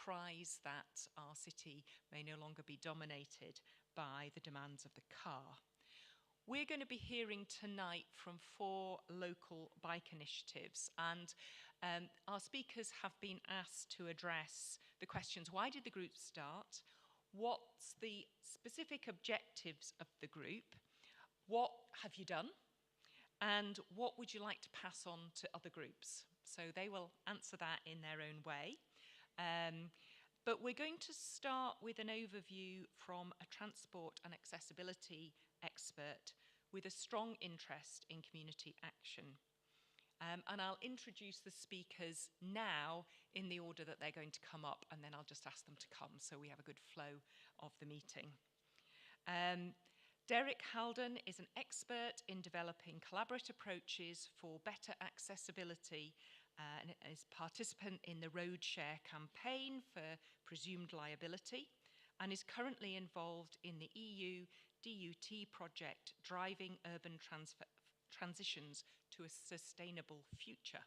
cries that our city may no longer be dominated by the demands of the car. We're going to be hearing tonight from 4 local bike initiatives, and our speakers have been asked to address the questions: why did the group start? What's the specific objectives of the group? What have you done? And what would you like to pass on to other groups? So they will answer that in their own way. But we're going to start with an overview from a transport and accessibility expert with a strong interest in community action. And I'll introduce the speakers now in the order that they're going to come up, and then I'll just ask them to come so we have a good flow of the meeting. Derek Haldon is an expert in developing collaborative approaches for better accessibility and is participant in the Road Share campaign for presumed liability, and is currently involved in the EU DUT project Driving Urban Transitions to a Sustainable Future.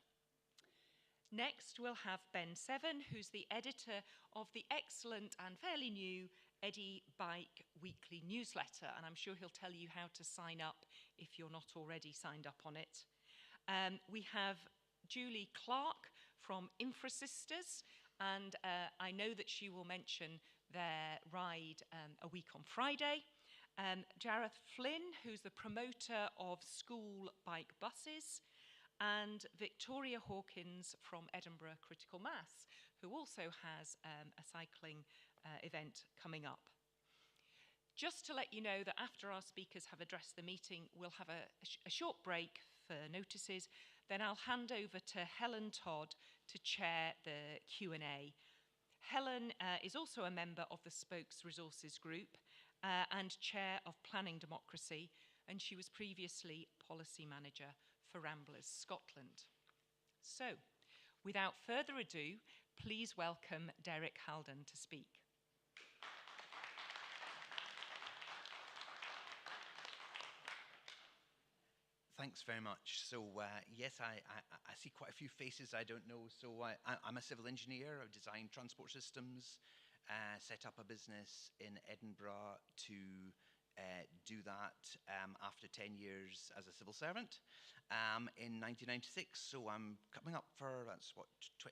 Next, we'll have Ben Seven, who's the editor of the excellent and fairly new Eddie Bike Weekly newsletter, and I'm sure he'll tell you how to sign up if you're not already signed up on it. We have Julie Clark from Infrasisters, and I know that she will mention their ride a week on Friday. Jareth Flynn, who's the promoter of school bike buses, and Victoria Hawkins from Edinburgh Critical Mass, who also has a cycling event coming up. Just to let you know that after our speakers have addressed the meeting, we'll have a short break for notices. Then I'll hand over to Helen Todd to chair the Q&A. Helen is also a member of the Spokes Resources Group and chair of Planning Democracy, and she was previously policy manager for Ramblers Scotland. So, without further ado, please welcome Derek Haldon to speak. Thanks very much. So yes, I see quite a few faces I don't know. So I'm a civil engineer. I've designed transport systems, set up a business in Edinburgh to do that after 10 years as a civil servant in 1996. So I'm coming up for, that's what,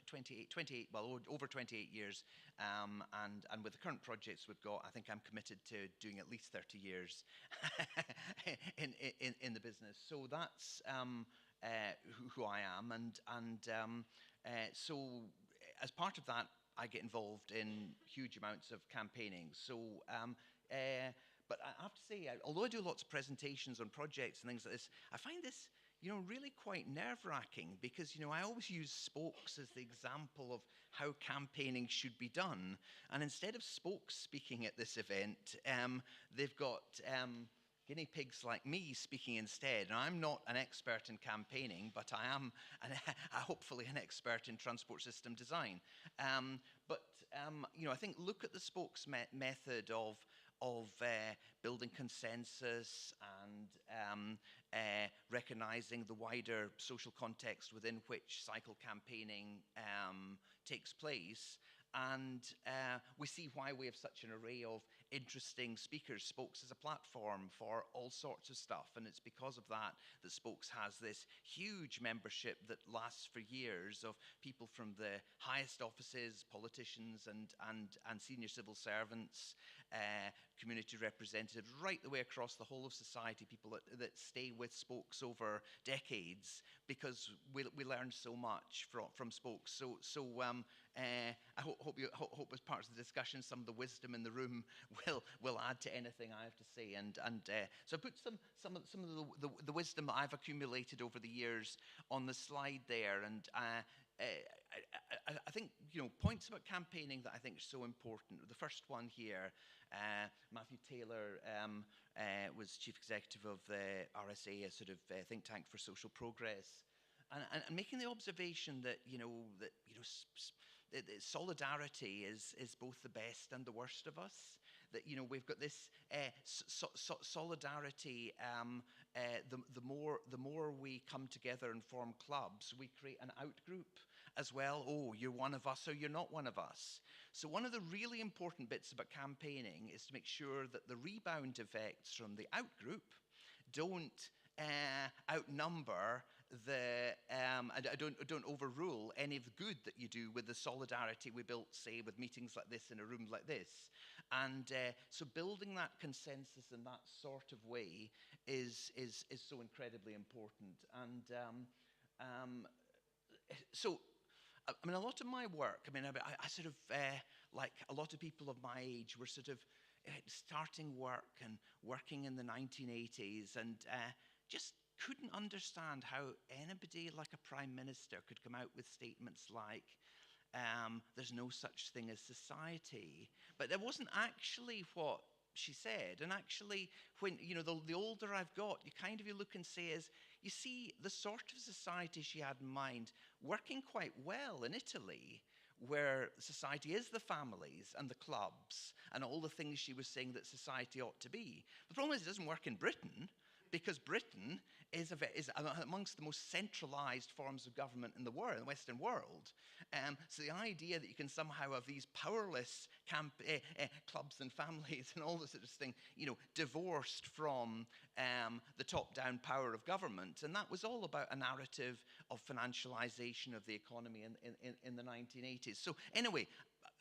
28, well, over 28 years. And with the current projects we've got, I think I'm committed to doing at least 30 years in the business. So that's who I am. So as part of that, I get involved in huge amounts of campaigning. So but I have to say, although I do lots of presentations on projects and things like this, I find this, really quite nerve-wracking because, I always use Spokes as the example of how campaigning should be done. And instead of Spokes speaking at this event, they've got guinea pigs like me speaking instead. And I'm not an expert in campaigning, but I am hopefully an expert in transport system design. I think look at the Spokes method of building consensus and recognizing the wider social context within which cycle campaigning takes place. And we see why we have such an array of interesting speakers. Spokes is a platform for all sorts of stuff, and it's because of that that Spokes has this huge membership that lasts for years of people from the highest offices, politicians and senior civil servants, community representatives, right the way across the whole of society, people that stay with Spokes over decades because we learn so much from Spokes. I hope as part of the discussion, some of the wisdom in the room will add to anything I have to say. So I put some of the wisdom that I've accumulated over the years on the slide there. And I think, points about campaigning that I think are so important. The first one here, Matthew Taylor was chief executive of the RSA, a sort of think tank for social progress. And making the observation that, solidarity is both the best and the worst of us. That we've got this solidarity. The more we come together and form clubs, we create an out group, as well. Oh, you're one of us or you're not one of us. So one of the really important bits about campaigning is to make sure that the rebound effects from the out-group don't outnumber don't overrule any of the good that you do with the solidarity we built, say, with meetings like this in a room like this. And so building that consensus in that sort of way is so incredibly important. And so, I mean, a lot of my work, I mean, I sort of, like a lot of people of my age, were sort of starting work and working in the 1980s, and just couldn't understand how anybody like a prime minister could come out with statements like, there's no such thing as society. But that wasn't actually what she said. And actually, when, you know, the older I've got, you look and say is, you see the sort of society she had in mind working quite well in Italy, where society is the families and the clubs and all the things she was saying that society ought to be. The problem is it doesn't work in Britain, because Britain is amongst the most centralized forms of government in the world, the Western world. So the idea that you can somehow have these powerless clubs and families and all this sort of thing, you know, divorced from the top-down power of government. And that was all about a narrative of financialization of the economy in the 1980s. So anyway,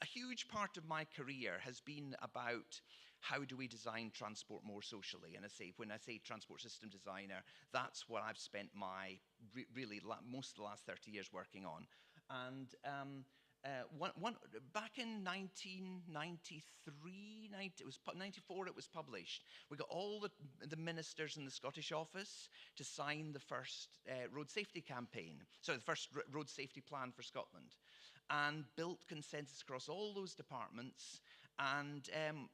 a huge part of my career has been about how do we design transport more socially? And when I say transport system designer, that's what I've spent my most of the last 30 years working on. And back in 1993, it was 94, it was published. We got all the ministers in the Scottish office to sign the first road safety campaign, sorry, the first road safety plan for Scotland, and built consensus across all those departments. And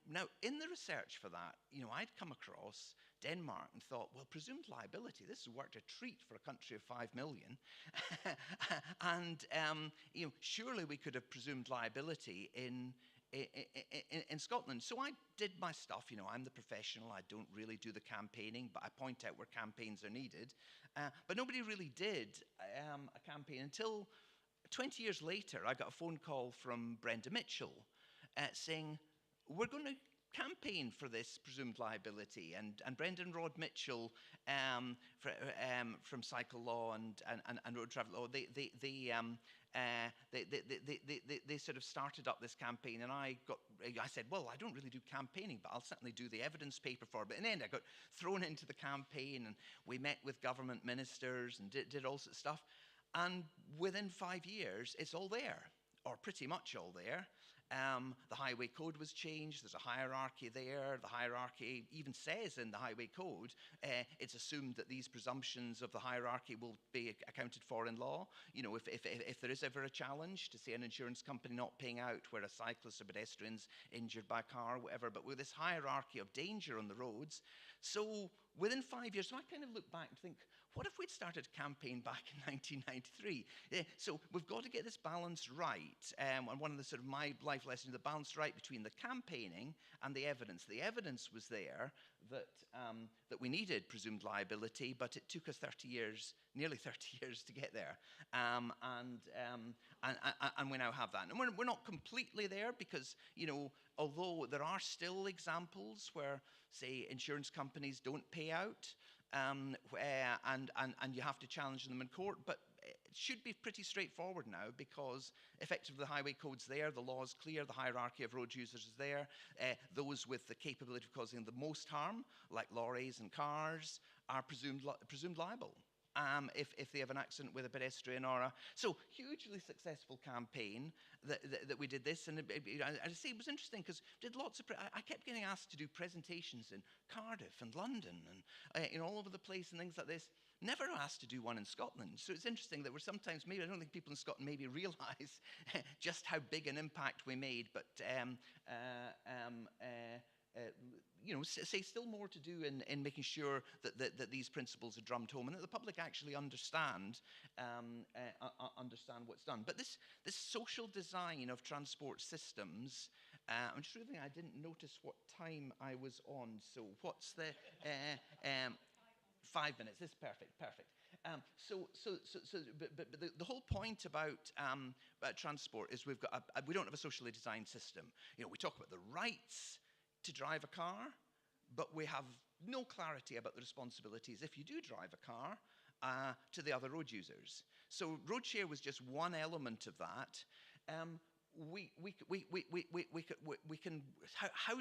now, in the research for that, you know, I'd come across Denmark and thought, well, presumed liability, this has worked a treat for a country of 5 million. And, you know, surely we could have presumed liability in Scotland. So I did my stuff. You know, I'm the professional. I don't really do the campaigning, but I point out where campaigns are needed. But nobody really did a campaign until 20 years later. I got a phone call from Brenda Mitchell, saying, we're going to campaign for this presumed liability. And Brendan Rod Mitchell from Cycle Law and Road Traffic Law, they sort of started up this campaign, and I said, well, I don't really do campaigning, but I'll certainly do the evidence paper for it. But in the end, I got thrown into the campaign, and we met with government ministers and did all sorts of stuff. And within 5 years, it's all there, or pretty much all there. The highway code was changed. There's a hierarchy there. The hierarchy even says in the highway code, it's assumed that these presumptions of the hierarchy will be accounted for in law. You know, if there is ever a challenge to, say, an insurance company not paying out where a cyclist or pedestrian's injured by a car or whatever, but with this hierarchy of danger on the roads. So within 5 years, so I kind of look back and think, what if we'd started a campaign back in 1993? So we've got to get this balance right. And one of the sort of my life lessons, the balance right between the campaigning and the evidence. The evidence was there that we needed presumed liability, but it took us 30 years, nearly 30 years to get there. And we now have that. And we're not completely there because, you know, although there are still examples where, say, insurance companies don't pay out, and you have to challenge them in court, but it should be pretty straightforward now because effectively the highway code's there, the law is clear, the hierarchy of road users is there. Those with the capability of causing the most harm, like lorries and cars, are presumed liable. If they have an accident with a pedestrian so hugely successful campaign that we did this, and I say it was interesting because did lots of I kept getting asked to do presentations in Cardiff and London and all over the place and things like this. Never asked to do one in Scotland. So it's interesting that we're sometimes, maybe I don't think people in Scotland maybe realise just how big an impact we made, but you know, say still more to do in making sure that these principles are drummed home and that the public actually understand what's done. But this social design of transport systems, I'm just really, I didn't notice what time I was on. So what's the 5 minutes? This is perfect. But the whole point about transport is we don't have a socially designed system. You know, we talk about the rights to drive a car, but we have no clarity about the responsibilities if you do drive a car to the other road users. So road share was just one element of that. How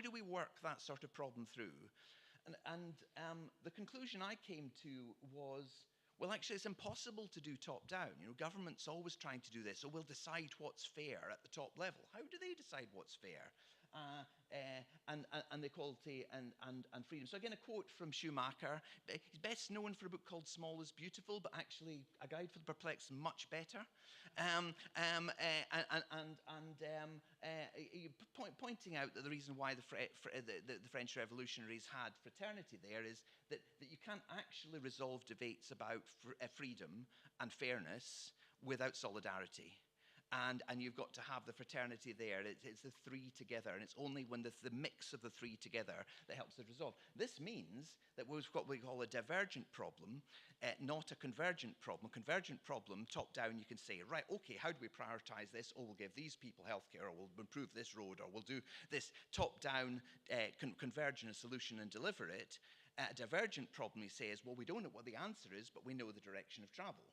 do we work that sort of problem through? And the conclusion I came to was, well, actually, it's impossible to do top-down. You know, government's always trying to do this, so we'll decide what's fair at the top level. How do they decide what's fair? And equality and freedom. So again, a quote from Schumacher. He's best known for a book called Small is Beautiful, but actually A Guide for the Perplexed, much better. Pointing out that the reason why the French revolutionaries had fraternity there is that you can't actually resolve debates about freedom and fairness without solidarity. And you've got to have the fraternity there. It's the three together, and it's only when the mix of the three together that helps it resolve. This means that we've got what we call a divergent problem, not a convergent problem. Convergent problem, top down, you can say, right, okay, how do we prioritize this? Oh, we'll give these people healthcare, or we'll improve this road, or we'll do this top-down convergent solution and deliver it. A divergent problem, he says, well, we don't know what the answer is, but we know the direction of travel.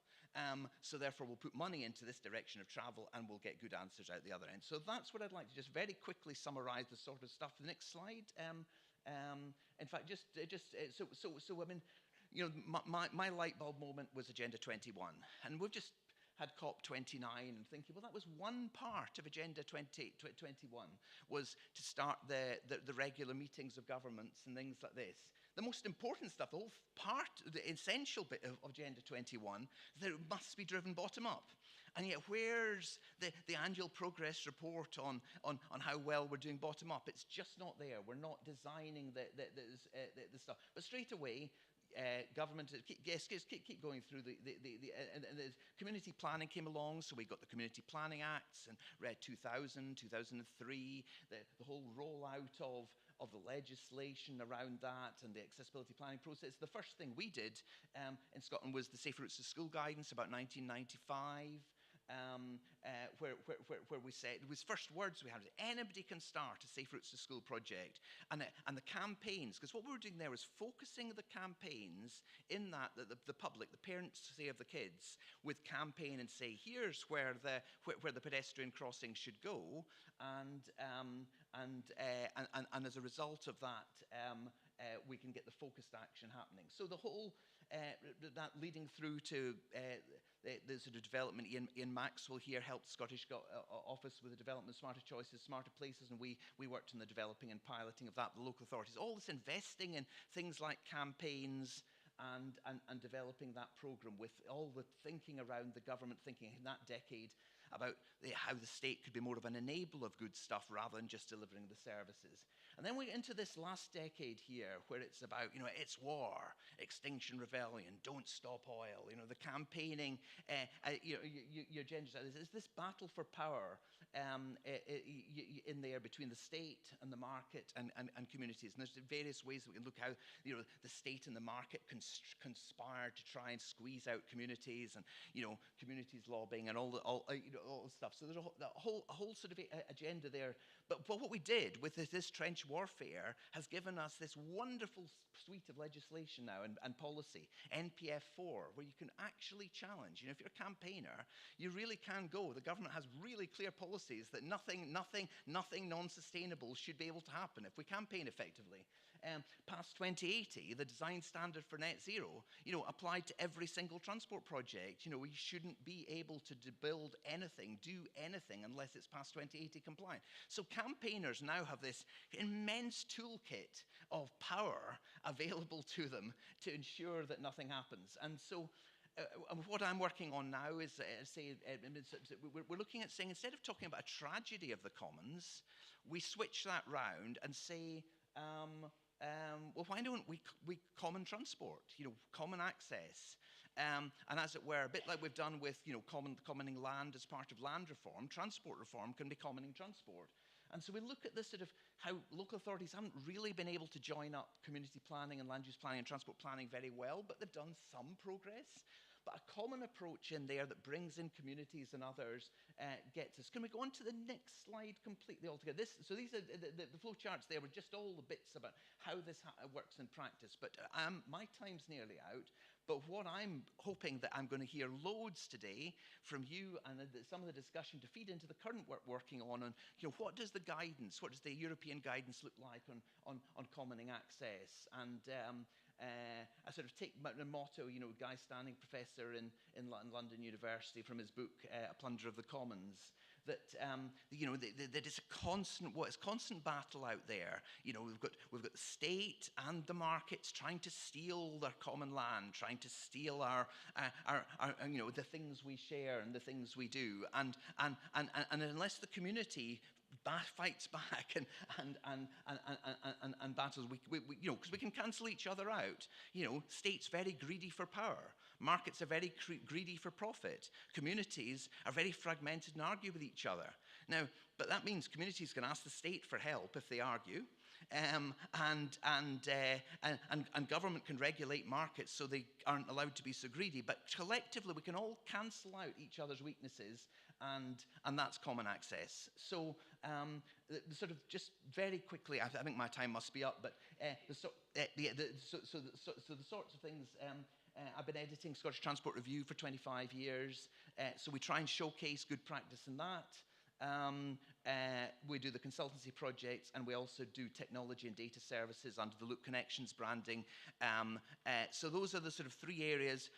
So therefore, we'll put money into this direction of travel, and we'll get good answers out the other end. So that's what I'd like to just very quickly summarize the sort of stuff. The next slide. In fact, I mean, you know, my light bulb moment was Agenda 21, and we've just had COP29 and thinking, well, that was one part of Agenda 2021, was to start the regular meetings of governments and things like this. The most important stuff, the whole part, the essential bit of Agenda 21, is that it must be driven bottom up. And yet, where's the annual progress report on how well we're doing bottom up? It's just not there. We're not designing the stuff. But straight away, government, keep going through and the community planning came along, so we got the Community Planning Acts and RED 2000, 2003, the whole rollout of the legislation around that and the accessibility planning process. The first thing we did in Scotland was the Safe Routes to School guidance about 1995. Where we said, it was first words we had, anybody can start a Safe Routes to School project. And the campaigns, because what we were doing there was focusing the campaigns in that the public, the parents, say, of the kids, with campaign and say, here's where the pedestrian crossing should go. And as a result of that, we can get the focused action happening. So the whole, that leading through to the sort of development, Ian Maxwell here helped Scottish Office with the development of Smarter Choices, Smarter Places, and we worked on the developing and piloting of that, the local authorities. All this investing in things like campaigns and developing that programme with all the thinking around the government thinking in that decade about how the state could be more of an enabler of good stuff rather than just delivering the services. And then we get into this last decade here where it's about, you know, it's war, Extinction Rebellion, don't stop oil, you know, the campaigning, your agenda. There's this battle for power in there between the state and the market and communities. And there's various ways that we can look how, you know, the state and the market conspire to try and squeeze out communities and, you know, communities lobbying and all the stuff. So there's a whole sort of agenda there. But what we did with this trench warfare has given us this wonderful suite of legislation now and policy, NPF 4, where you can actually challenge. You know, if you're a campaigner, you really can go. The government has really clear policies that nothing non-sustainable should be able to happen if we campaign effectively. Past 2080, the design standard for net zero, you know, applied to every single transport project. You know, we shouldn't be able to build anything, do anything, unless it's past 2080 compliant. So campaigners now have this immense toolkit of power available to them to ensure that nothing happens. And so what I'm working on now is, we're looking at saying, instead of talking about a tragedy of the commons, we switch that round and say, well, why don't we common transport, you know, common access, and as it were, a bit like we've done with, you know, commoning land as part of land reform, transport reform can be commoning transport. And so we look at this sort of how local authorities haven't really been able to join up community planning and land use planning and transport planning very well, but they've done some progress. but a common approach in there that brings in communities and others gets us. Can we go on to the next slide completely altogether? So these are the flow charts there were just all the bits about how this works in practice. But my time's nearly out. But what I'm hoping that I'm going to hear loads today from you and some of the discussion to feed into the current work working on what does the guidance, what does the European guidance look like on commoning access? And I sort of take the motto, Guy Standing, professor in London University, from his book, A Plunder of the Commons, that that it's a constant battle out there. We've got the state and the markets trying to steal their common land, trying to steal our the things we share and the things we do, and unless the community fights back and battles, because we can cancel each other out. States very greedy for power. Markets are very greedy for profit. Communities are very fragmented and argue with each other. Now, but that means communities can ask the state for help if they argue, and government can regulate markets so they aren't allowed to be so greedy. But collectively, we can all cancel out each other's weaknesses, and that's common access. So sort of just very quickly, I think my time must be up, but the sorts of things. I've been editing Scottish Transport Review for 25 years, so we try and showcase good practice in that. We do the consultancy projects, and we also do technology and data services under the Loop Connections branding. So those are the sort of three areas.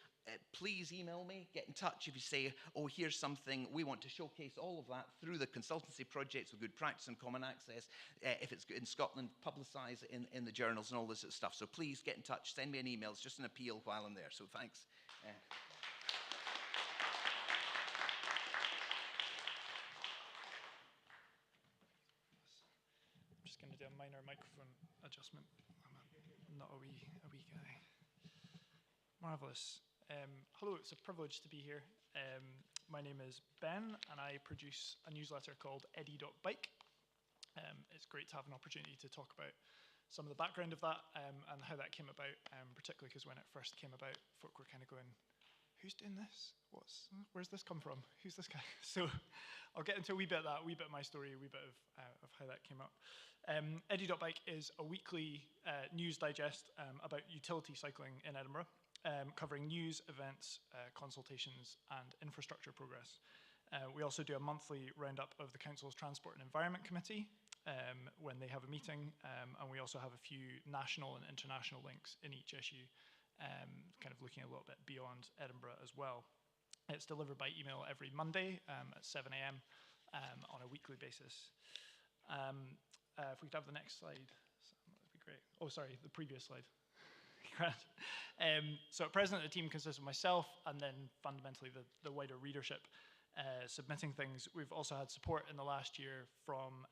Please email me, get in touch if you say, oh, here's something. We want to showcase all of that through the consultancy projects with good practice and common access. If it's in Scotland, publicise it in the journals and all this sort of stuff. So please get in touch, send me an email. It's just an appeal while I'm there. So thanks. I'm just going to do a minor microphone adjustment. I'm not a wee guy. Marvellous. Hello, it's a privilege to be here. My name is Ben, and I produce a newsletter called Eddy.bike. It's great to have an opportunity to talk about some of the background of that and how that came about, particularly because when it first came about, folk were kind of going, who's doing this? Where's this come from? Who's this guy? So I'll get into a wee bit of that, a wee bit of my story, a wee bit of how that came up. Eddy.bike is a weekly news digest about utility cycling in Edinburgh. Covering news, events, consultations, and infrastructure progress. We also do a monthly roundup of the Council's Transport and Environment Committee when they have a meeting, and we also have a few national and international links in each issue, kind of looking a little bit beyond Edinburgh as well. It's delivered by email every Monday at 7 a.m. On a weekly basis. If we could have the next slide, that would be great. Oh, sorry, the previous slide. So at present, the team consists of myself and then fundamentally the wider readership submitting things. We've also had support in the last year from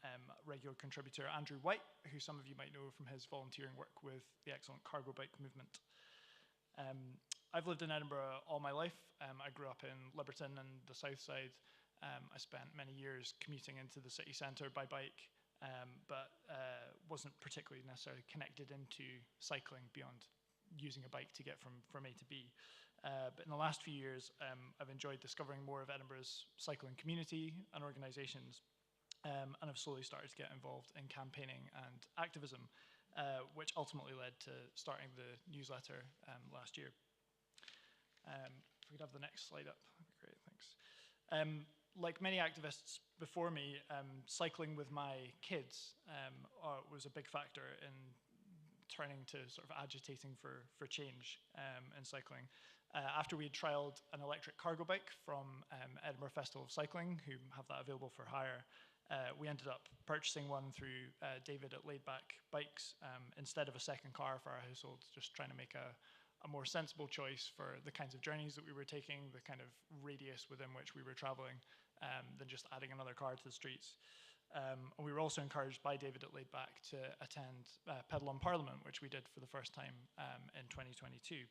regular contributor Andrew White, who some of you might know from his volunteering work with the excellent cargo bike movement. I've lived in Edinburgh all my life. I grew up in Liberton and the south side. I spent many years commuting into the city centre by bike, but wasn't particularly necessarily connected into cycling beyond using a bike to get from A to B. But in the last few years, I've enjoyed discovering more of Edinburgh's cycling community and organisations, and I've slowly started to get involved in campaigning and activism, which ultimately led to starting the newsletter last year. If we could have the next slide up, that'd be great, thanks. Like many activists before me, cycling with my kids was a big factor in turning to sort of agitating for change in cycling. After we had trialled an electric cargo bike from Edinburgh Festival of Cycling, who have that available for hire, we ended up purchasing one through David at Laidback Bikes instead of a second car for our household, just trying to make a more sensible choice for the kinds of journeys that we were taking, the kind of radius within which we were traveling, than just adding another car to the streets. And we were also encouraged by David at Laidback to attend Pedal on Parliament, which we did for the first time in 2022.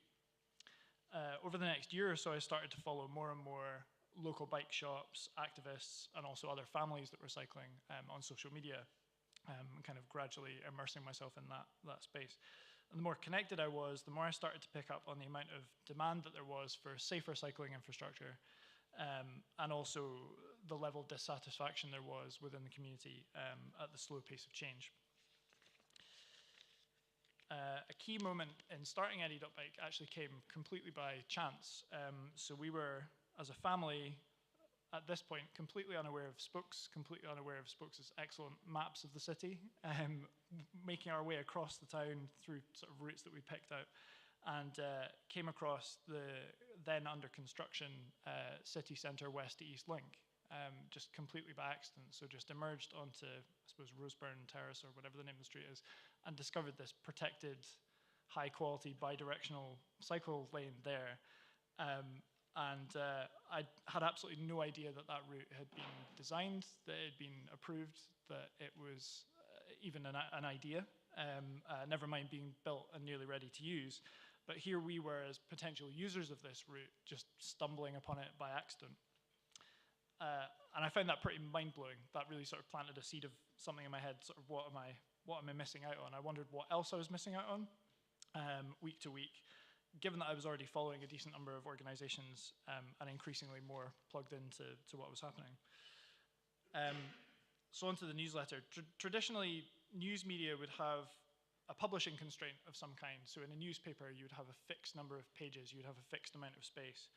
Over the next year or so, I started to follow more and more local bike shops, activists, and also other families that were cycling on social media, kind of gradually immersing myself in that space. And the more connected I was, the more I started to pick up on the amount of demand that there was for safer cycling infrastructure, and also the level of dissatisfaction there was within the community at the slow pace of change. A key moment in starting Eddie.bike actually came completely by chance. So we were, as a family, at this point, completely unaware of Spokes, completely unaware of Spokes' excellent maps of the city, making our way across the town through sort of routes that we picked out, and came across the then under construction city centre west to east link, just completely by accident. So just emerged onto, I suppose, Roseburn Terrace or whatever the name of the street is, and discovered this protected, high quality, bi-directional cycle lane there. I had absolutely no idea that that route had been designed, that it had been approved, that it was even an idea, never mind being built and nearly ready to use. But here we were as potential users of this route, just stumbling upon it by accident. And I found that pretty mind-blowing. That really sort of planted a seed of something in my head, sort of what am I missing out on? I wondered what else I was missing out on week to week, given that I was already following a decent number of organizations and increasingly more plugged into what was happening. So onto the newsletter. Traditionally, news media would have a publishing constraint of some kind. So in a newspaper, you would have a fixed number of pages, you would have a fixed amount of space.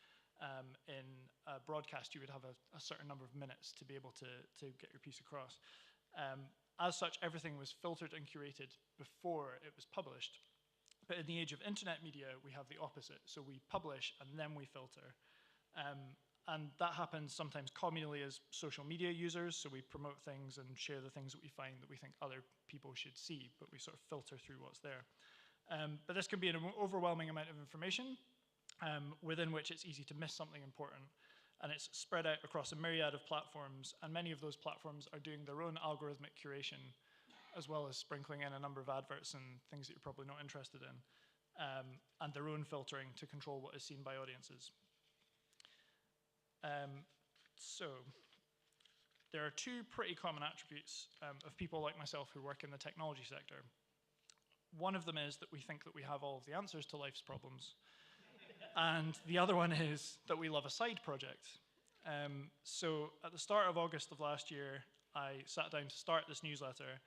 In a broadcast, you would have a certain number of minutes to be able to get your piece across. As such, everything was filtered and curated before it was published. But in the age of internet media, we have the opposite. So we publish and then we filter. And that happens sometimes communally as social media users. So we promote things and share the things that we find that we think other people should see, but we sort of filter through what's there. But this can be an overwhelming amount of information within which it's easy to miss something important. And it's spread out across a myriad of platforms. And many of those platforms are doing their own algorithmic curation, as well as sprinkling in a number of adverts and things that you're probably not interested in, and their own filtering to control what is seen by audiences. So there are two pretty common attributes of people like myself who work in the technology sector. One of them is that we think that we have all of the answers to life's problems. And the other one is that we love a side project. So at the start of August of last year, I sat down to start this newsletter.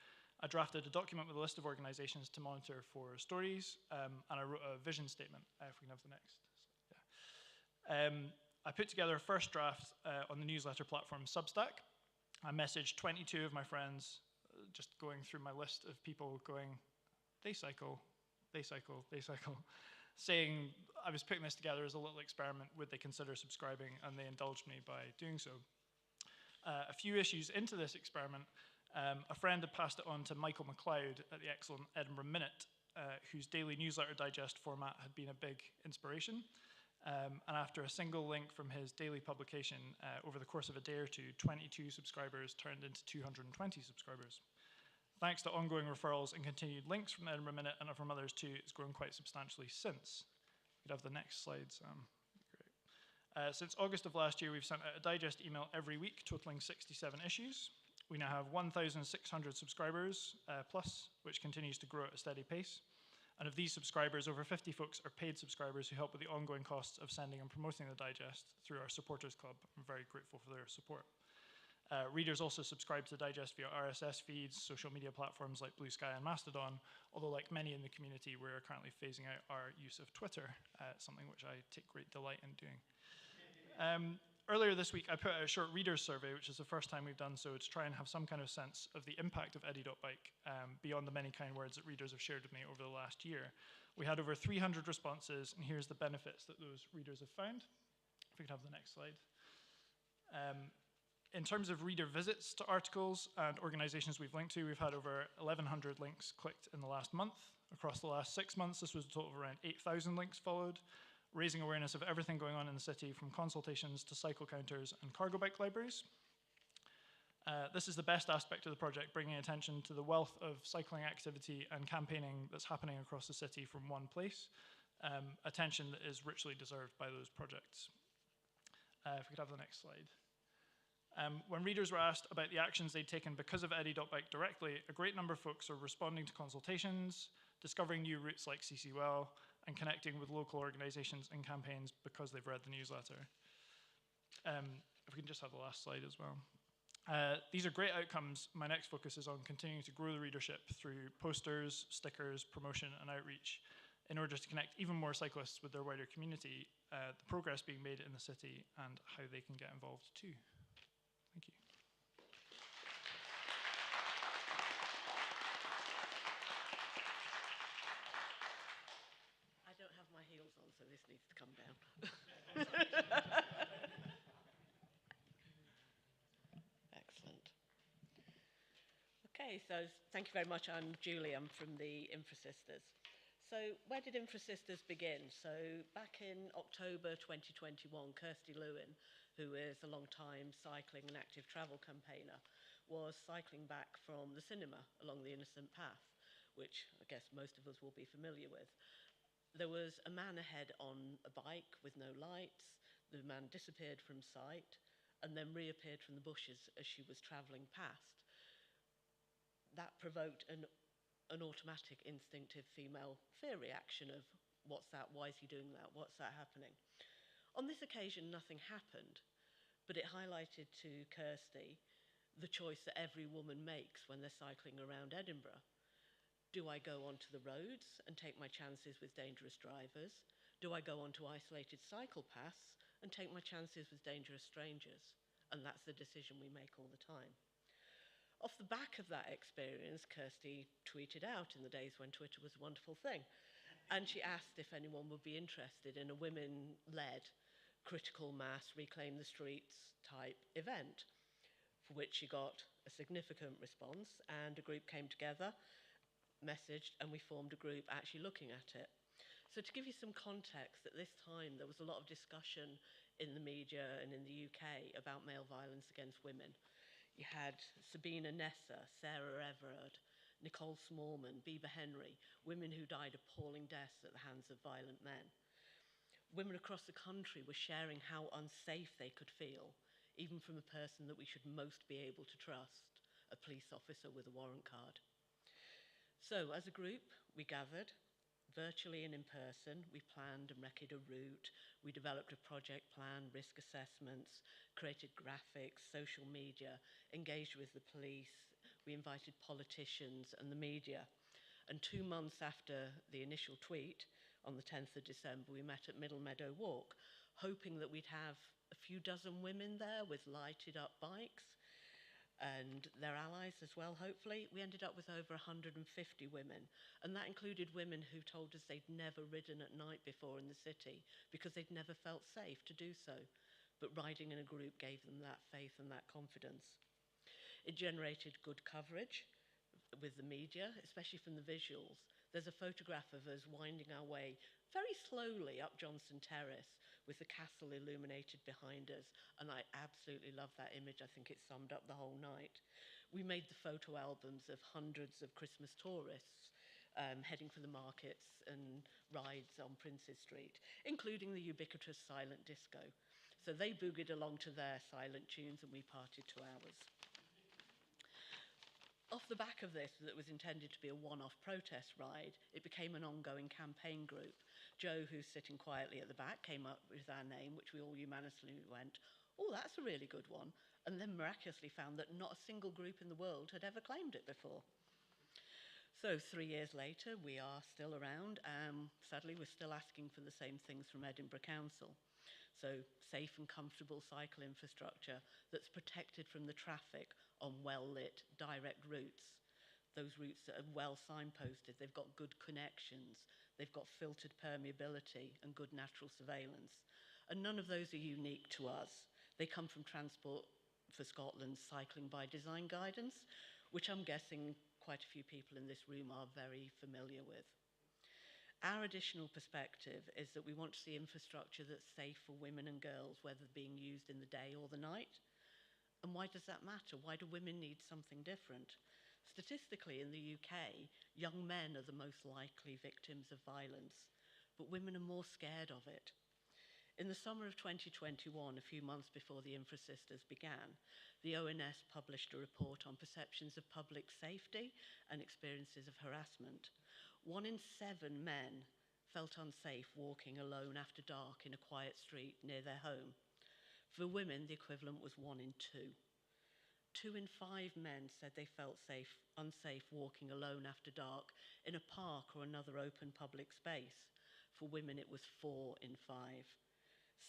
I drafted a document with a list of organizations to monitor for stories, and I wrote a vision statement, if we can have the next. Yeah. I put together a first draft on the newsletter platform Substack. I messaged 22 of my friends, just going through my list of people going, they cycle, saying I was putting this together as a little experiment, would they consider subscribing, and they indulged me by doing so. A few issues into this experiment, a friend had passed it on to Michael McLeod at the excellent Edinburgh Minute, whose daily newsletter digest format had been a big inspiration. And after a single link from his daily publication, over the course of a day or two, 22 subscribers turned into 220 subscribers. Thanks to ongoing referrals and continued links from the Edinburgh Minute and from others too, it's grown quite substantially since. We could have the next slide, Sam. Great. Since August of last year, we've sent out a digest email every week, totaling 67 issues. We now have 1,600 subscribers plus, which continues to grow at a steady pace. And of these subscribers, over 50 folks are paid subscribers who help with the ongoing costs of sending and promoting the digest through our supporters club. I'm very grateful for their support. Readers also subscribe to the digest via RSS feeds, social media platforms like Blue Sky and Mastodon, although like many in the community, we're currently phasing out our use of Twitter, something which I take great delight in doing. Earlier this week, I put out a short readers survey, which is the first time we've done so, to try and have some kind of sense of the impact of Eddie.bike beyond the many kind words that readers have shared with me over the last year. We had over 300 responses, and here's the benefits that those readers have found. If we could have the next slide. In terms of reader visits to articles and organizations we've linked to, we've had over 1,100 links clicked in the last month. Across the last 6 months, this was a total of around 8,000 links followed, raising awareness of everything going on in the city, from consultations to cycle counters and cargo bike libraries. This is the best aspect of the project, bringing attention to the wealth of cycling activity and campaigning that's happening across the city from one place, attention that is richly deserved by those projects. If we could have the next slide. When readers were asked about the actions they'd taken because of Eddie.bike directly, a great number of folks are responding to consultations, discovering new routes like CC Well, and connecting with local organisations and campaigns because they've read the newsletter. If we can just have the last slide as well. These are great outcomes. My next focus is on continuing to grow the readership through posters, stickers, promotion, and outreach in order to connect even more cyclists with their wider community, the progress being made in the city, and how they can get involved too. Thank you. I don't have my heels on, so this needs to come down. Excellent. Okay, so thank you very much. I'm Julie. I'm from the Infrasisters. So where did Infrasisters begin? So back in October 2021, Kirsty Lewin, who is a long-time cycling and active travel campaigner, was cycling back from the cinema along the Innocent Path, which I guess most of us will be familiar with. There was a man ahead on a bike with no lights. The man disappeared from sight and then reappeared from the bushes as she was travelling past. That provoked an automatic instinctive female fear reaction of, what's that, why is he doing that, what's that happening? On this occasion, nothing happened, but it highlighted to Kirsty the choice that every woman makes when they're cycling around Edinburgh. Do I go onto the roads and take my chances with dangerous drivers? Do I go onto isolated cycle paths and take my chances with dangerous strangers? And that's the decision we make all the time. Off the back of that experience, Kirsty tweeted out in the days when Twitter was a wonderful thing, and she asked if anyone would be interested in a women-led critical mass reclaim the streets type event, for which she got a significant response, and a group came together, messaged, and we formed a group actually looking at it. So to give you some context, at this time there was a lot of discussion in the media and in the UK about male violence against women. You had Sabina Nessa, Sarah Everard, Nicole Smallman, Bieber Henry, women who died appalling deaths at the hands of violent men. Women across the country were sharing how unsafe they could feel, even from a person that we should most be able to trust, a police officer with a warrant card. So as a group, we gathered, virtually and in person. We planned and recce'd a route. We developed a project plan, risk assessments, created graphics, social media, engaged with the police. We invited politicians and the media. And 2 months after the initial tweet, on the 10th of December, we met at Middle Meadow Walk, hoping that we'd have a few dozen women there with lighted up bikes and their allies as well, hopefully. We ended up with over 150 women, and that included women who told us they'd never ridden at night before in the city because they'd never felt safe to do so. But riding in a group gave them that faith and that confidence. It generated good coverage with the media, especially from the visuals. There's a photograph of us winding our way very slowly up Johnson Terrace with the castle illuminated behind us, and I absolutely love that image. I think it summed up the whole night. We made the photo albums of hundreds of Christmas tourists heading for the markets and rides on Princes Street, including the ubiquitous silent disco. So they boogied along to their silent tunes and we partied to ours. Off the back of this, that was intended to be a one-off protest ride, it became an ongoing campaign group. Joe, who's sitting quietly at the back, came up with our name, which we all unanimously went, oh, that's a really good one, and then miraculously found that not a single group in the world had ever claimed it before. So 3 years later, we are still around. Sadly, we're still asking for the same things from Edinburgh Council. So safe and comfortable cycle infrastructure that's protected from the traffic on well-lit direct routes. Those routes that are well signposted, they've got good connections, they've got filtered permeability and good natural surveillance. And none of those are unique to us. They come from Transport for Scotland's Cycling by Design guidance, which I'm guessing quite a few people in this room are very familiar with. Our additional perspective is that we want to see infrastructure that's safe for women and girls, whether being used in the day or the night. And why does that matter? Why do women need something different? Statistically, in the UK, young men are the most likely victims of violence, but women are more scared of it. In the summer of 2021, a few months before the Infrasisters began, the ONS published a report on perceptions of public safety and experiences of harassment. 1 in 7 men felt unsafe walking alone after dark in a quiet street near their home. For women, the equivalent was 1 in 2. 2 in 5 men said they felt unsafe walking alone after dark in a park or another open public space. For women, it was 4 in 5.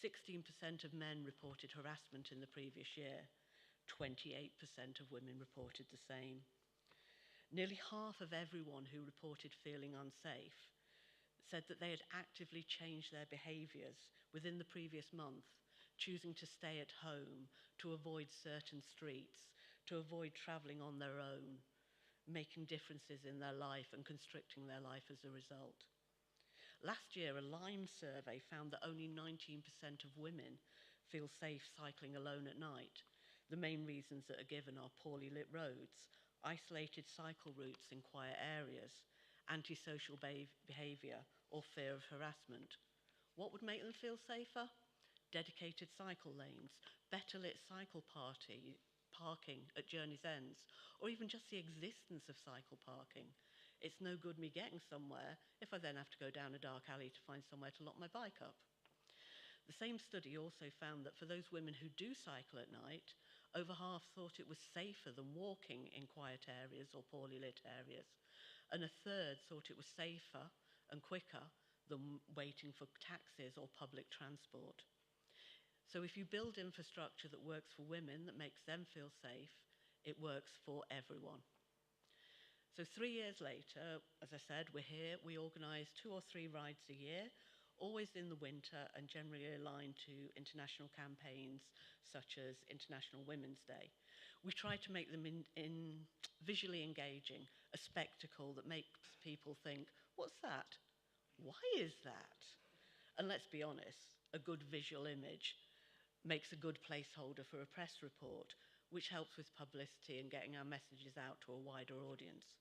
16% of men reported harassment in the previous year. 28% of women reported the same. Nearly half of everyone who reported feeling unsafe said that they had actively changed their behaviours within the previous month, choosing to stay at home, to avoid certain streets, to avoid travelling on their own, making differences in their life and constricting their life as a result. Last year, a Lime survey found that only 19% of women feel safe cycling alone at night. The main reasons that are given are poorly lit roads, isolated cycle routes in quiet areas, antisocial behaviour, or fear of harassment. What would make them feel safer? Dedicated cycle lanes, better lit cycle parking at journey's ends, or even just the existence of cycle parking. It's no good me getting somewhere if I then have to go down a dark alley to find somewhere to lock my bike up. The same study also found that for those women who do cycle at night, over half thought it was safer than walking in quiet areas or poorly lit areas, and a third thought it was safer and quicker than waiting for taxis or public transport. So if you build infrastructure that works for women, that makes them feel safe, it works for everyone. So 3 years later, as I said, we're here. We organise 2 or 3 rides a year, always in the winter and generally aligned to international campaigns such as International Women's Day. We try to make them visually engaging, a spectacle that makes people think, what's that? Why is that? And let's be honest, a good visual image makes a good placeholder for a press report, which helps with publicity and getting our messages out to a wider audience.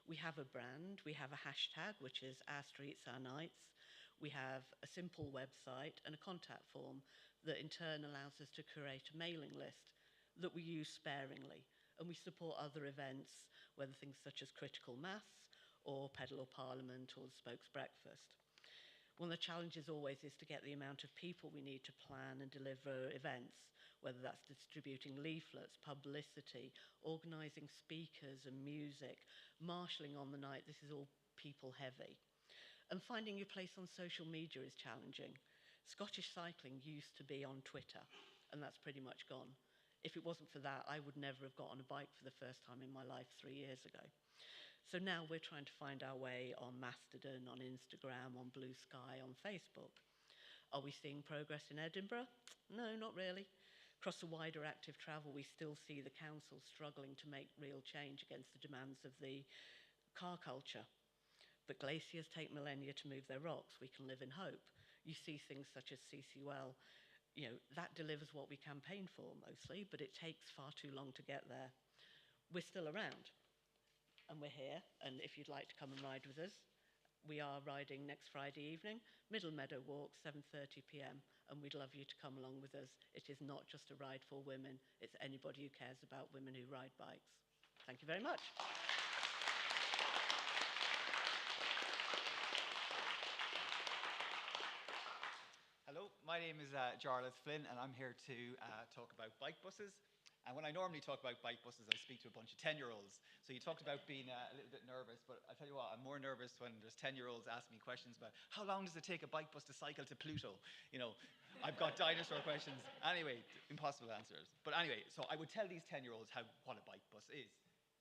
We have a brand, we have a hashtag, which is Our Streets, Our Nights. We have a simple website and a contact form that in turn allows us to create a mailing list that we use sparingly. And we support other events, whether things such as Critical Maths or Pedal or Parliament or the Spokes Breakfast. One of the challenges always is to get the amount of people we need to plan and deliver events, whether that's distributing leaflets, publicity, organising speakers and music, marshalling on the night. This is all people heavy. And finding your place on social media is challenging. Scottish cycling used to be on Twitter, and that's pretty much gone. If it wasn't for that, I would never have got on a bike for the first time in my life 3 years ago. So now we're trying to find our way on Mastodon, on Instagram, on Blue Sky, on Facebook. Are we seeing progress in Edinburgh? No, not really. Across the wider active travel, we still see the council struggling to make real change against the demands of the car culture. But glaciers take millennia to move their rocks. We can live in hope. You see things such as CCUL, that delivers what we campaign for mostly, but it takes far too long to get there. We're still around. And we're here, and if you'd like to come and ride with us, we are riding next Friday evening, Middle Meadow Walk, 7:30 p.m, and we'd love you to come along with us. It is not just a ride for women, it's anybody who cares about women who ride bikes. Thank you very much. Hello, my name is Jarlath Flynn, and I'm here to talk about bike buses. And when I normally talk about bike buses, I speak to a bunch of 10-year-olds. So you talked about being a little bit nervous, but I'll tell you what, I'm more nervous when there's 10-year-olds asking me questions about how long does it take a bike bus to cycle to Pluto? I've got dinosaur questions. Anyway, impossible answers. But anyway, so I would tell these 10-year-olds what a bike bus is.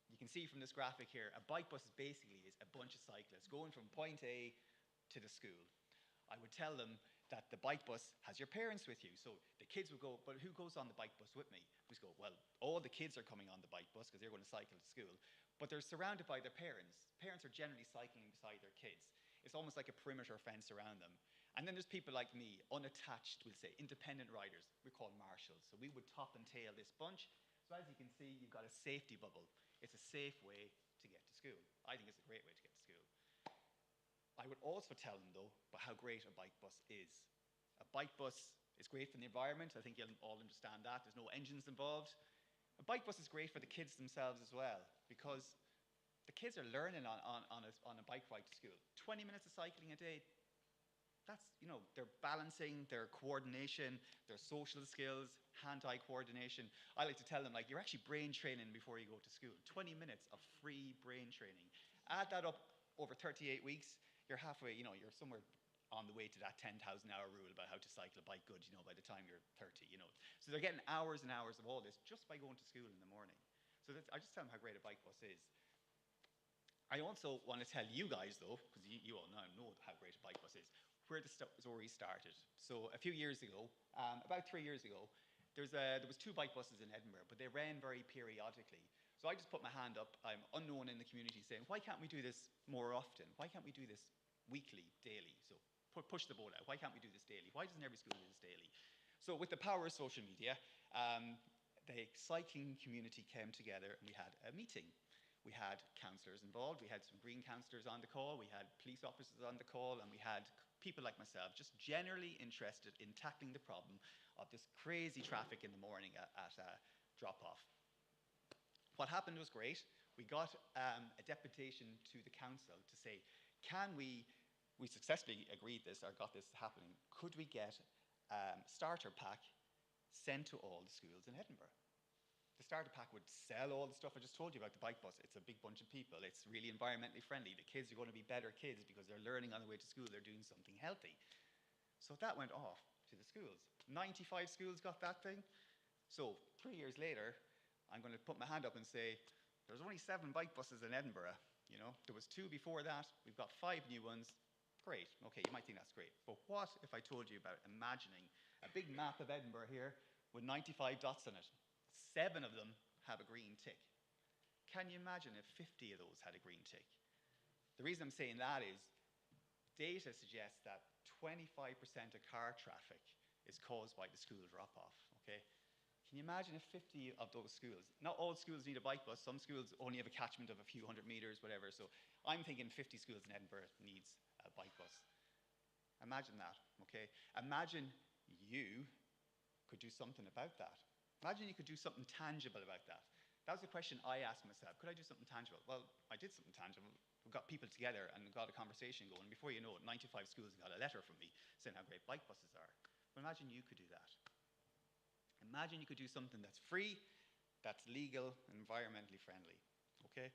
You can see from this graphic here, a bike bus basically is a bunch of cyclists going from point A to the school. I would tell them that the bike bus has your parents with you. So the kids would go, but who goes on the bike bus with me? We go, well, all the kids are coming on the bike bus because they're going to cycle to school, but they're surrounded by their parents. Parents are generally cycling beside their kids. It's almost like a perimeter fence around them. And then there's people like me, unattached, we'll say, independent riders. We're called marshals. So we would top and tail this bunch. So as you can see, you've got a safety bubble. It's a safe way to get to school. I think it's a great way to get to school. I would also tell them, though, about how great a bike bus is. A bike bus is great for the environment. I think you'll all understand that. There's no engines involved. A bike bus is great for the kids themselves as well, because the kids are learning on a bike ride to school. 20 minutes of cycling a day, that's, you know, their balancing, their coordination, their social skills, hand-eye coordination. I like to tell them, like, you're actually brain training before you go to school. 20 minutes of free brain training. Add that up over 38 weeks, you're halfway, you know, you're somewhere on the way to that 10,000-hour rule about how to cycle a bike good, you know, by the time you're 30, you know. So they're getting hours and hours of all this just by going to school in the morning. So I just tell them how great a bike bus is. I also want to tell you guys, though, because you all know how great a bike bus is, where we started. So a few years ago, about 3 years ago, there was 2 bike buses in Edinburgh, but they ran very periodically. So I just put my hand up. I'm unknown in the community, saying, why can't we do this more often? Why can't we do this weekly, daily? So push the boat out. Why can't we do this daily? Why doesn't every school do this daily? So with the power of social media, the cycling community came together and we had a meeting. We had councillors involved. We had some green councillors on the call. We had police officers on the call, and we had people like myself just generally interested in tackling the problem of this crazy traffic in the morning at drop-off. What happened was great. We got a deputation to the council to say, can we successfully agreed this, or got this happening, could we get starter pack sent to all the schools in Edinburgh? The starter pack would sell all the stuff I just told you about the bike bus. It's a big bunch of people. It's really environmentally friendly. The kids are going to be better kids because they're learning on the way to school. They're doing something healthy. So that went off to the schools. 95 schools got that thing. So 3 years later, I'm going to put my hand up and say, there's only 7 bike buses in Edinburgh. You know, there was 2 before that. We've got 5 new ones. Great. Okay, you might think that's great. But what if I told you about imagining a big map of Edinburgh here with 95 dots on it? 7 of them have a green tick. Can you imagine if 50 of those had a green tick? The reason I'm saying that is data suggests that 25% of car traffic is caused by the school drop-off, okay? Can you imagine if 50 of those schools, not all schools need a bike bus, some schools only have a catchment of a few hundred meters, whatever, so I'm thinking 50 schools in Edinburgh needs a bike bus. Imagine that, okay? Imagine you could do something about that. Imagine you could do something tangible about that. That was the question I asked myself. Could I do something tangible? Well, I did something tangible. We got people together and got a conversation going. Before you know it, 95 schools got a letter from me saying how great bike buses are. But imagine you could do that. Imagine you could do something that's free, that's legal, and environmentally friendly, okay?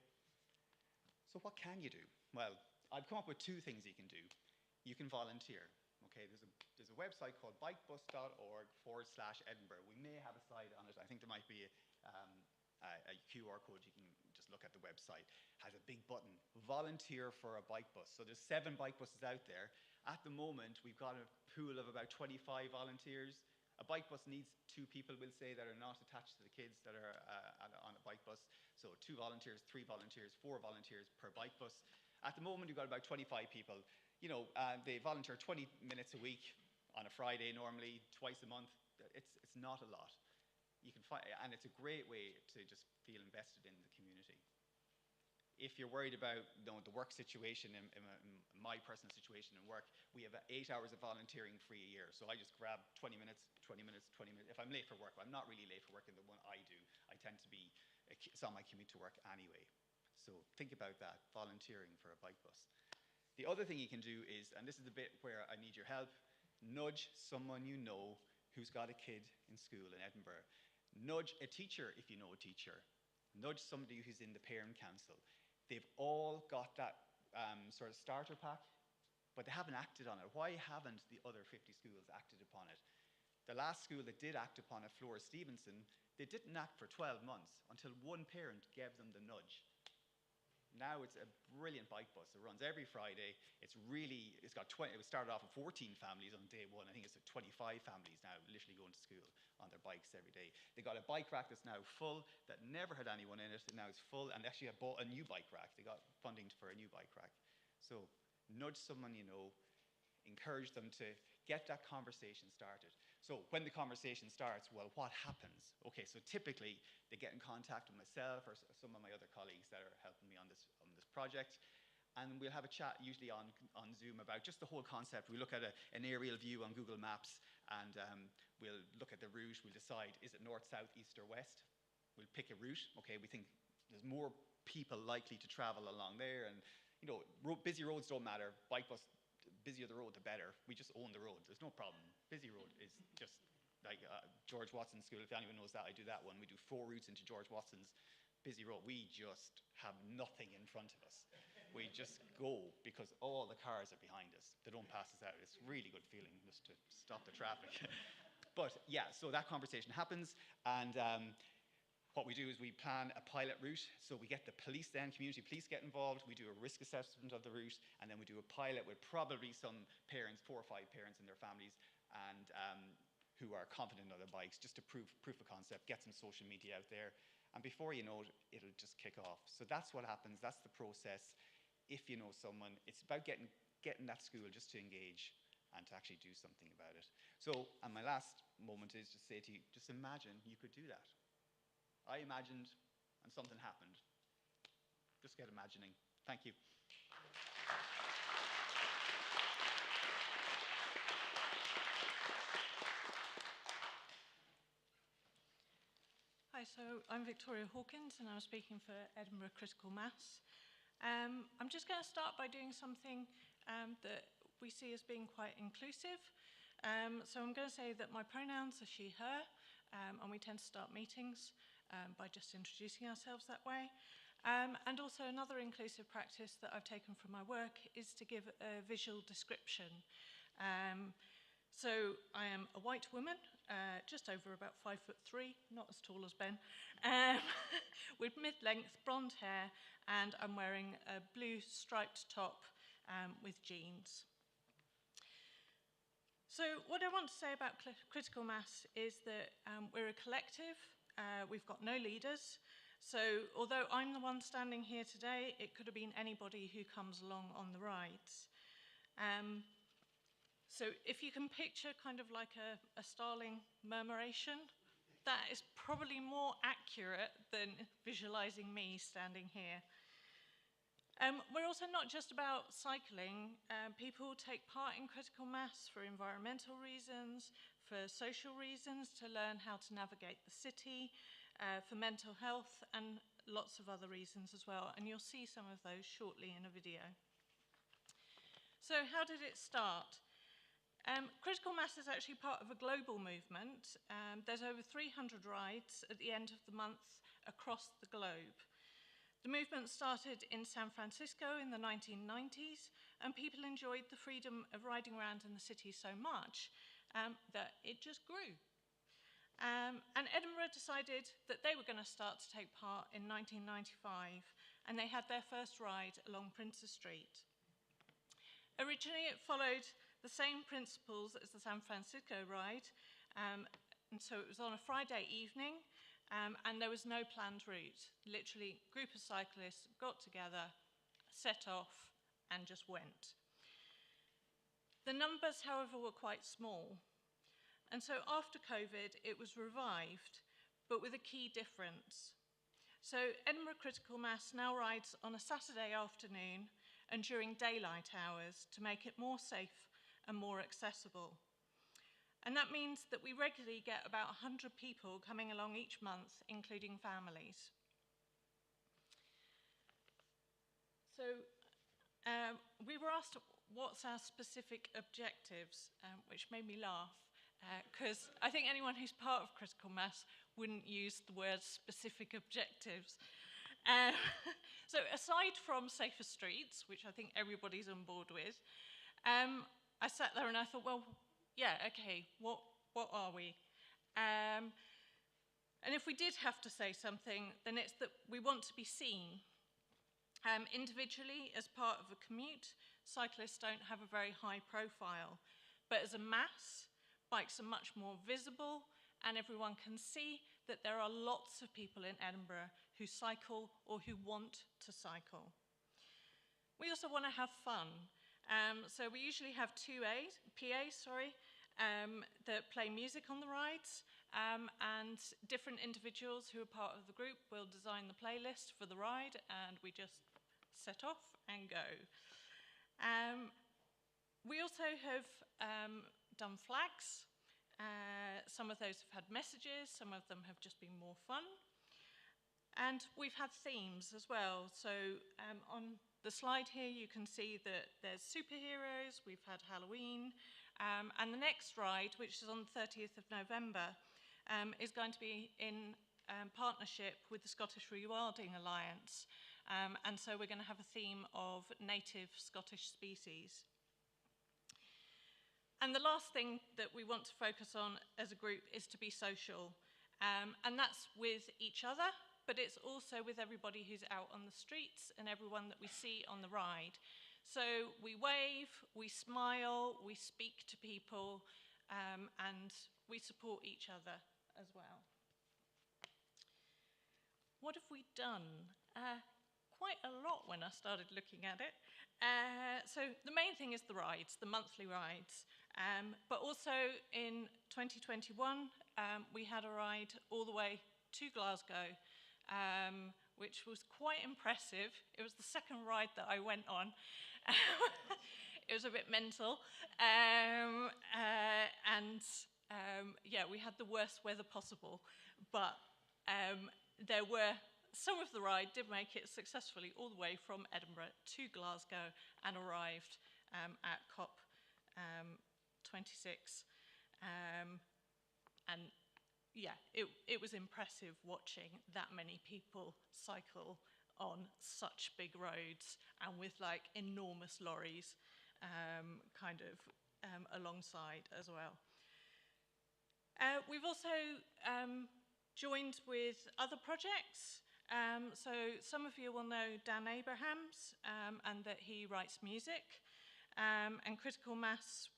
So what can you do? Well, I've come up with 2 things you can do. You can volunteer, okay? There's a website called bikebus.org/Edinburgh. We may have a slide on it. I think there might be a QR code. You can just look at the website. Has a big button, volunteer for a bike bus. So there's 7 bike buses out there. At the moment, we've got a pool of about 25 volunteers. A bike bus needs 2 people, we'll say, that are not attached to the kids that are on a bike bus. So 2 volunteers, 3 volunteers, 4 volunteers per bike bus. At the moment, we've got about 25 people. You know, they volunteer 20 minutes a week on a Friday normally, twice a month. It's not a lot. You can find, and it's a great way to just feel invested in the community. If you're worried about, you know, the work situation, in my personal situation in work, we have 8 hours of volunteering free a year. So I just grab 20 minutes, 20 minutes, 20 minutes. If I'm late for work, I'm not really late for work in the one I do. I tend to be, it's on my commute to work anyway. So think about that, volunteering for a bike bus. The other thing you can do is, and this is the bit where I need your help, nudge someone you know who's got a kid in school in Edinburgh. Nudge a teacher if you know a teacher. Nudge somebody who's in the parent council. They've all got that sort of starter pack, but they haven't acted on it. Why haven't the other 50 schools acted upon it? The last school that did act upon it, Flora Stevenson, they didn't act for 12 months until one parent gave them the nudge. Now it's a brilliant bike bus. It runs every Friday. It started off with 14 families on day 1. I think it's 25 families now literally going to school on their bikes every day. They got a bike rack that's now full, that never had anyone in it, and now it's full, and actually I bought a new bike rack. They got funding for a new bike rack. So nudge someone you know, encourage them to get that conversation started. So when the conversation starts, well, what happens? Okay, so typically they get in contact with myself or some of my other colleagues that are helping me on this project, and we'll have a chat usually on Zoom about just the whole concept. We look at an aerial view on Google Maps, and we'll look at the route, we'll decide, is it north, south, east or west? We'll pick a route. Okay, we think there's more people likely to travel along there, and you know, busy roads don't matter. Bike bus, busier the road, the better. We just own the road. There's no problem. Busy road is just like George Watson's school. If anyone knows that, I do that one. We do 4 routes into George Watson's busy road. We just have nothing in front of us. We just go because all the cars are behind us. They don't pass us out. It's a really good feeling just to stop the traffic. But yeah, so that conversation happens, and what we do is we plan a pilot route. So we get the police then, community police get involved. We do a risk assessment of the route, and then we do a pilot with probably some parents, 4 or 5 parents and their families, and who are confident on their bikes, just to proof of concept, get some social media out there. And before you know it, it'll just kick off. So that's what happens. That's the process. If you know someone, it's about getting that school just to engage and to actually do something about it. So, and my last moment is just say to you, just imagine you could do that. I imagined, and something happened. Just get imagining. Thank you. Hi, so I'm Victoria Hawkins, and I'm speaking for Edinburgh Critical Mass. I'm just going to start by doing something that we see as being quite inclusive. So I'm going to say that my pronouns are she, her, and we tend to start meetings by just introducing ourselves that way. And also another inclusive practice that I've taken from my work is to give a visual description. So I am a white woman, just over about 5'3", not as tall as Ben, with mid-length blonde hair, and I'm wearing a blue striped top with jeans. So what I want to say about Critical Mass is that we're a collective. We've got no leaders. So although I'm the one standing here today, it could have been anybody who comes along on the rides. So if you can picture kind of like a starling murmuration, that is probably more accurate than visualizing me standing here. We're also not just about cycling. People take part in Critical Mass for environmental reasons, for social reasons, to learn how to navigate the city, for mental health, and lots of other reasons as well. And you'll see some of those shortly in a video. So how did it start? Critical Mass is actually part of a global movement. There's over 300 rides at the end of the month across the globe. The movement started in San Francisco in the 1990s, and people enjoyed the freedom of riding around in the city so much that it just grew. And Edinburgh decided that they were going to start to take part in 1995, and they had their first ride along Princes Street. Originally, it followed the same principles as the San Francisco ride, and so it was on a Friday evening, and there was no planned route. Literally, a group of cyclists got together, set off, and just went. The numbers, however, were quite small, and so after COVID, it was revived, but with a key difference. So Edinburgh Critical Mass now rides on a Saturday afternoon and during daylight hours to make it more safe and more accessible. And that means that we regularly get about 100 people coming along each month, including families. So we were asked what's our specific objectives, which made me laugh, because I think anyone who's part of Critical Mass wouldn't use the word specific objectives. So aside from safer streets, which I think everybody's on board with, I sat there and I thought, well, yeah, okay, what are we? And if we did have to say something, then it's that we want to be seen. Individually, as part of a commute, cyclists don't have a very high profile. But as a mass, bikes are much more visible, and everyone can see that there are lots of people in Edinburgh who cycle or who want to cycle. We also want to have fun. So we usually have two PAs, that play music on the rides, and different individuals who are part of the group will design the playlist for the ride, and we just set off and go. We also have done flags. Some of those have had messages, some of them have just been more fun. And we've had themes as well. So on the slide here, you can see that there's superheroes, we've had Halloween, and the next ride, which is on the 30th of November, is going to be in partnership with the Scottish Rewilding Alliance. And so we're going to have a theme of native Scottish species. And the last thing that we want to focus on as a group is to be social. And that's with each other, but it's also with everybody who's out on the streets and everyone that we see on the ride. So we wave, we smile, we speak to people, and we support each other as well. What have we done? Quite a lot when I started looking at it. So the main thing is the rides, the monthly rides. But also in 2021, we had a ride all the way to Glasgow, which was quite impressive. It was the second ride that I went on. It was a bit mental. Yeah, we had the worst weather possible. But there were some of the ride did make it successfully all the way from Edinburgh to Glasgow and arrived at COP 26. And yeah, it was impressive watching that many people cycle on such big roads and with like enormous lorries alongside as well. We've also joined with other projects. So some of you will know Dan Abrahams and that he writes music. And Critical Mass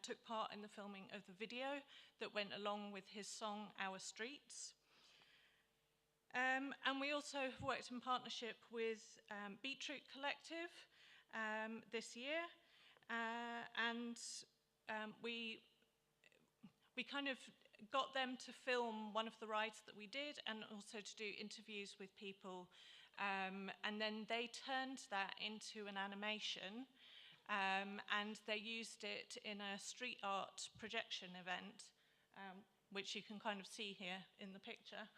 took part in the filming of the video that went along with his song Our Streets. And we also have worked in partnership with Beetroot Collective this year. We kind of got them to film one of the rides that we did and also to do interviews with people. And then they turned that into an animation and they used it in a street art projection event, which you can kind of see here in the picture.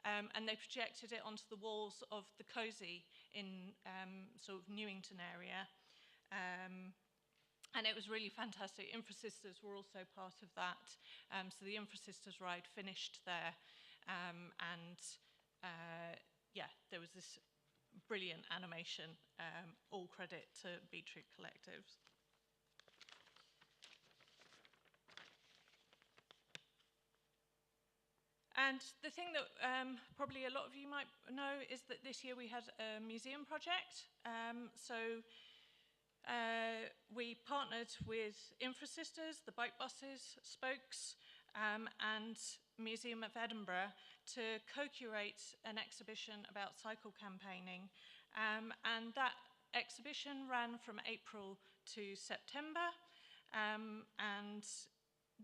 And they projected it onto the walls of the Cozy in sort of Newington area. And it was really fantastic. Infrasisters were also part of that. So the Infrasisters ride finished there. Yeah, there was this brilliant animation. All credit to Beetroot Collectives. And the thing that probably a lot of you might know is that this year we had a museum project. We partnered with Infrasisters, the Bike Buses, Spokes, and Museum of Edinburgh to co-curate an exhibition about cycle campaigning. And that exhibition ran from April to September. And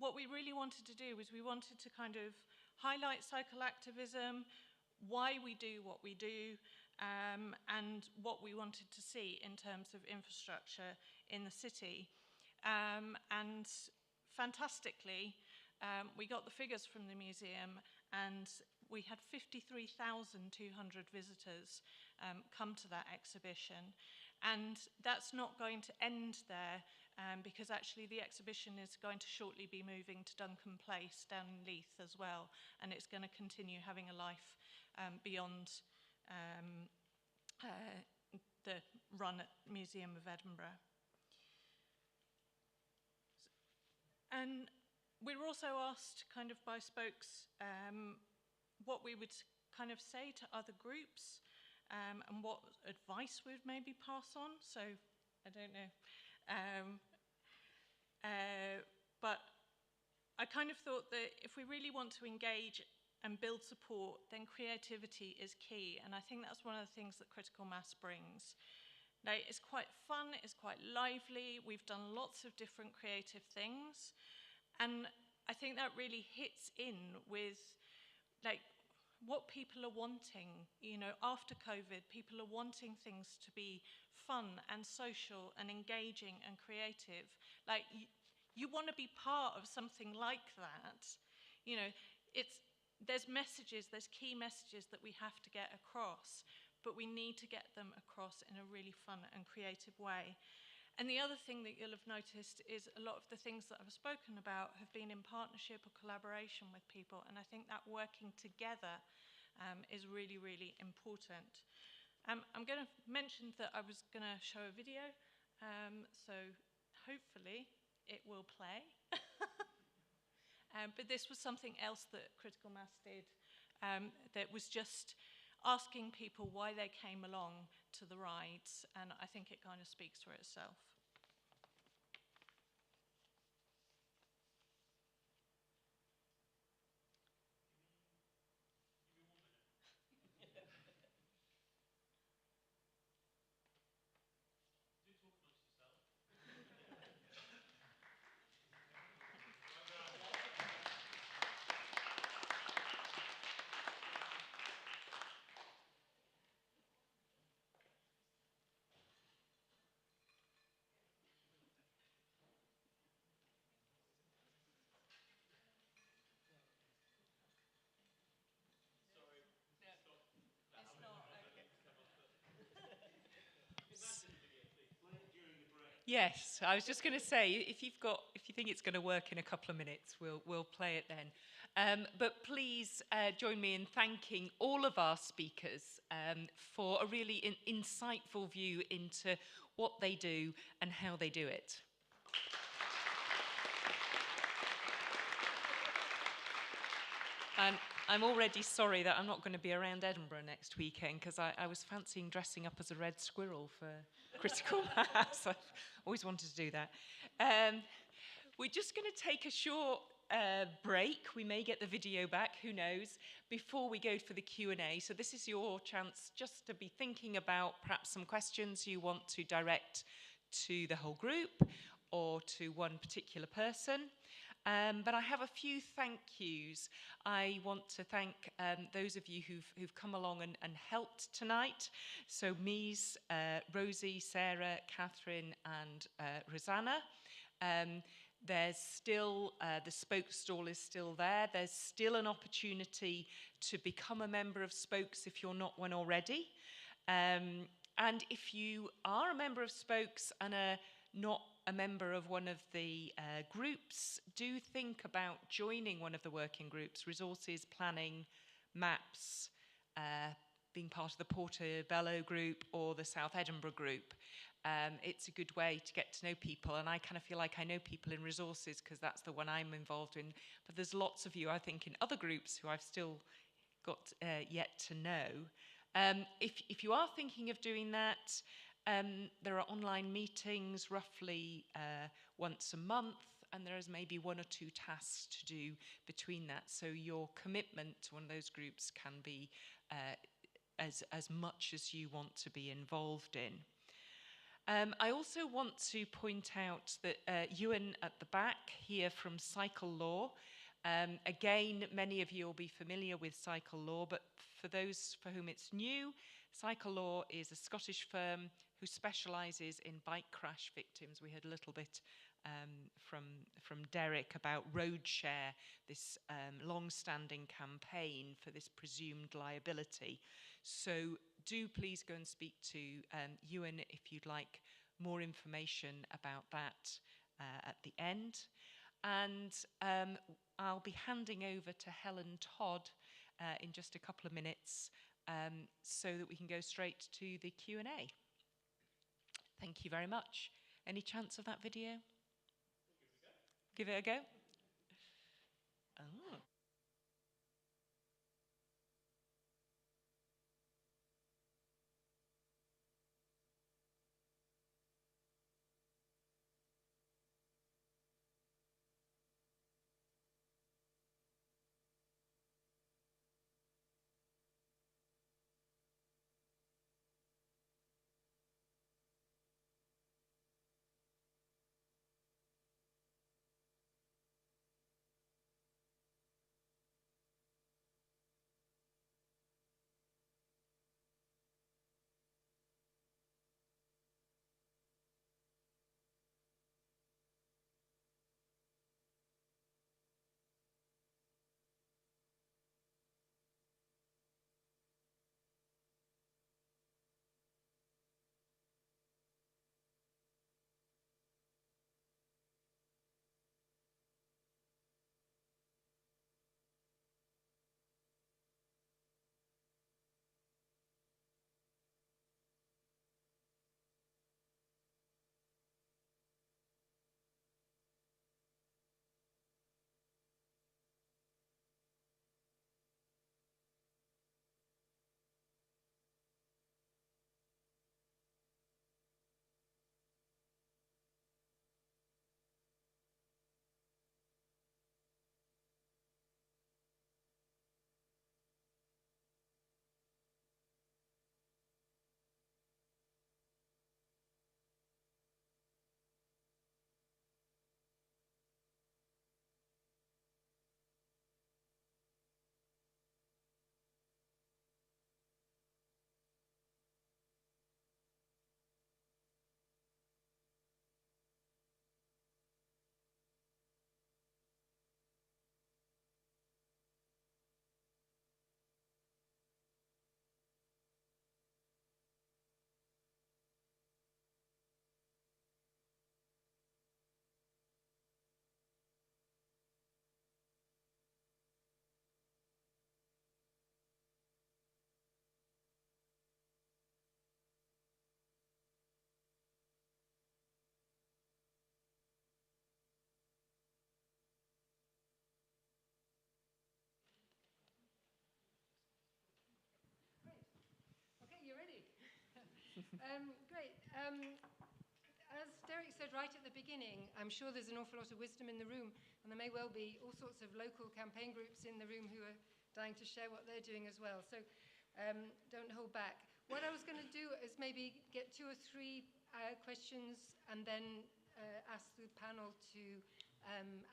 what we really wanted to do was we wanted to kind of highlight cycle activism, why we do what we do, and what we wanted to see in terms of infrastructure in the city. And fantastically, we got the figures from the museum and we had 53,200 visitors come to that exhibition. And that's not going to end there because actually the exhibition is going to shortly be moving to Duncan Place down in Leith as well. And it's going to continue having a life beyond the run at Museum of Edinburgh. And we were also asked kind of by Spokes what we would kind of say to other groups and what advice we'd maybe pass on. So I don't know. But I kind of thought that if we really want to engage and build support, then creativity is key. And I think that's one of the things that Critical Mass brings. Now, it's quite fun, it's quite lively. We've done lots of different creative things. And I think that really hits in with like what people are wanting. You know, after COVID, people are wanting things to be fun and social and engaging and creative. Like, you want to be part of something like that. You know, there's messages, there's key messages that we have to get across, but we need to get them across in a really fun and creative way. And the other thing that you'll have noticed is a lot of the things that I've spoken about have been in partnership or collaboration with people, and I think that working together is really, really important. I'm going to mention that I was going to show a video, so hopefully it will play. But this was something else that Critical Mass did that was just asking people why they came along to the rides, and I think it kind of speaks for itself. Yes, I was just going to say, if you think it's going to work in a couple of minutes, we'll play it then. But please join me in thanking all of our speakers for a really insightful view into what they do and how they do it. And I'm already sorry that I'm not going to be around Edinburgh next weekend, because I was fancying dressing up as a red squirrel for Critical Mass. I've always wanted to do that. We're just going to take a short break. We may get the video back, who knows, before we go for the Q&A. So this is your chance just to be thinking about perhaps some questions you want to direct to the whole group or to one particular person. But I have a few thank yous. I want to thank those of you who've come along and helped tonight. So Mies, Rosie, Sarah, Catherine and Rosanna. There's still, the Spoke stall is still there. There's still an opportunity to become a member of Spokes if you're not one already. And if you are a member of Spokes and are not a member of one of the groups, do think about joining one of the working groups, resources, planning, maps, being part of the Portobello group or the South Edinburgh group. It's a good way to get to know people, and I kind of feel like I know people in resources because that's the one I'm involved in, but there's lots of you, I think, in other groups who I've still got yet to know. If you are thinking of doing that, there are online meetings roughly once a month, and there is maybe one or two tasks to do between that. So your commitment to one of those groups can be as much as you want to be involved in. I also want to point out that Ewan at the back here from Cycle Law, again, many of you will be familiar with Cycle Law, but for those for whom it's new, Cycle Law is a Scottish firm who specialises in bike crash victims. We heard a little bit from Derek about Road Share, this long-standing campaign for this presumed liability. So do please go and speak to Ewan if you'd like more information about that at the end. And I'll be handing over to Helen Todd in just a couple of minutes so that we can go straight to the Q&A. Thank you very much. Any chance of that video? Give it a go. Oh. Great. As Derek said right at the beginning, I'm sure there's an awful lot of wisdom in the room, and there may well be all sorts of local campaign groups in the room who are dying to share what they're doing as well. So don't hold back. What I was going to do is maybe get 2 or 3 questions and then ask the panel to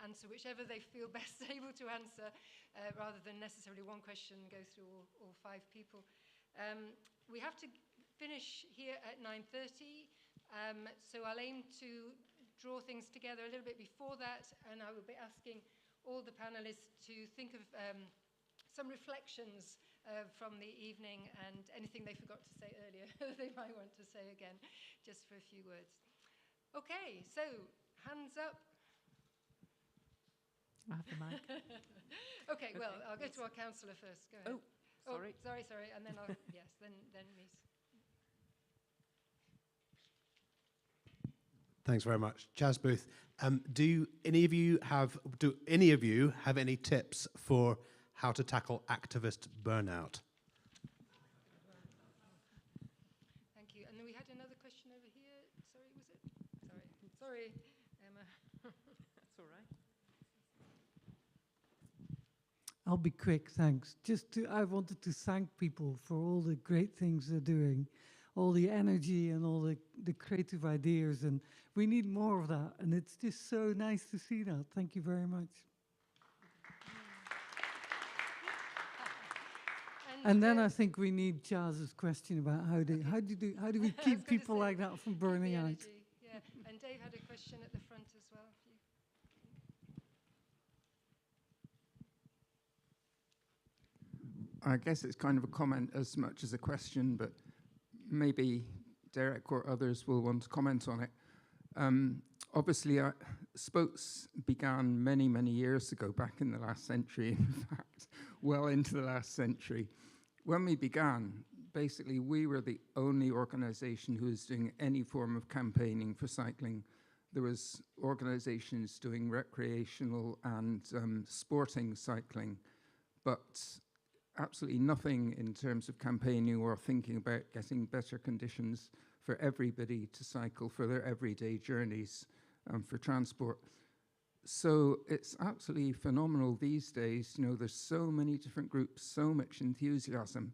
answer whichever they feel best able to answer, rather than necessarily one question and go through all 5 people. We have to finish here at 9:30, so I'll aim to draw things together a little bit before that, and I will be asking all the panelists to think of some reflections from the evening and anything they forgot to say earlier they might want to say again, just for a few words. Okay, so hands up. I have the mic. Okay, well, I'll go to our councillor first. Go ahead. Sorry. Sorry, and then I'll, yes, then Mies. Thanks very much. Chaz Booth, do any of you have any tips for how to tackle activist burnout? Thank you. And then we had another question over here. Sorry, was it? Sorry, Emma. That's all right. I'll be quick, thanks. I wanted to thank people for all the great things they're doing, all the energy and all the creative ideas, and we need more of that, and it's just so nice to see that. Thank you very much. And then I think we need Chaz's question about how do we keep people like that from burning out? Yeah, and Dave had a question at the front as well. I guess it's kind of a comment as much as a question, but maybe Derek or others will want to comment on it. Obviously, Spokes began many, many years ago, back in the last century, in fact, well into the last century. When we began, basically, we were the only organization who was doing any form of campaigning for cycling. There was organizations doing recreational and sporting cycling, but absolutely nothing in terms of campaigning or thinking about getting better conditions for everybody to cycle for their everyday journeys for transport. So it's absolutely phenomenal these days. You know, there's so many different groups, so much enthusiasm.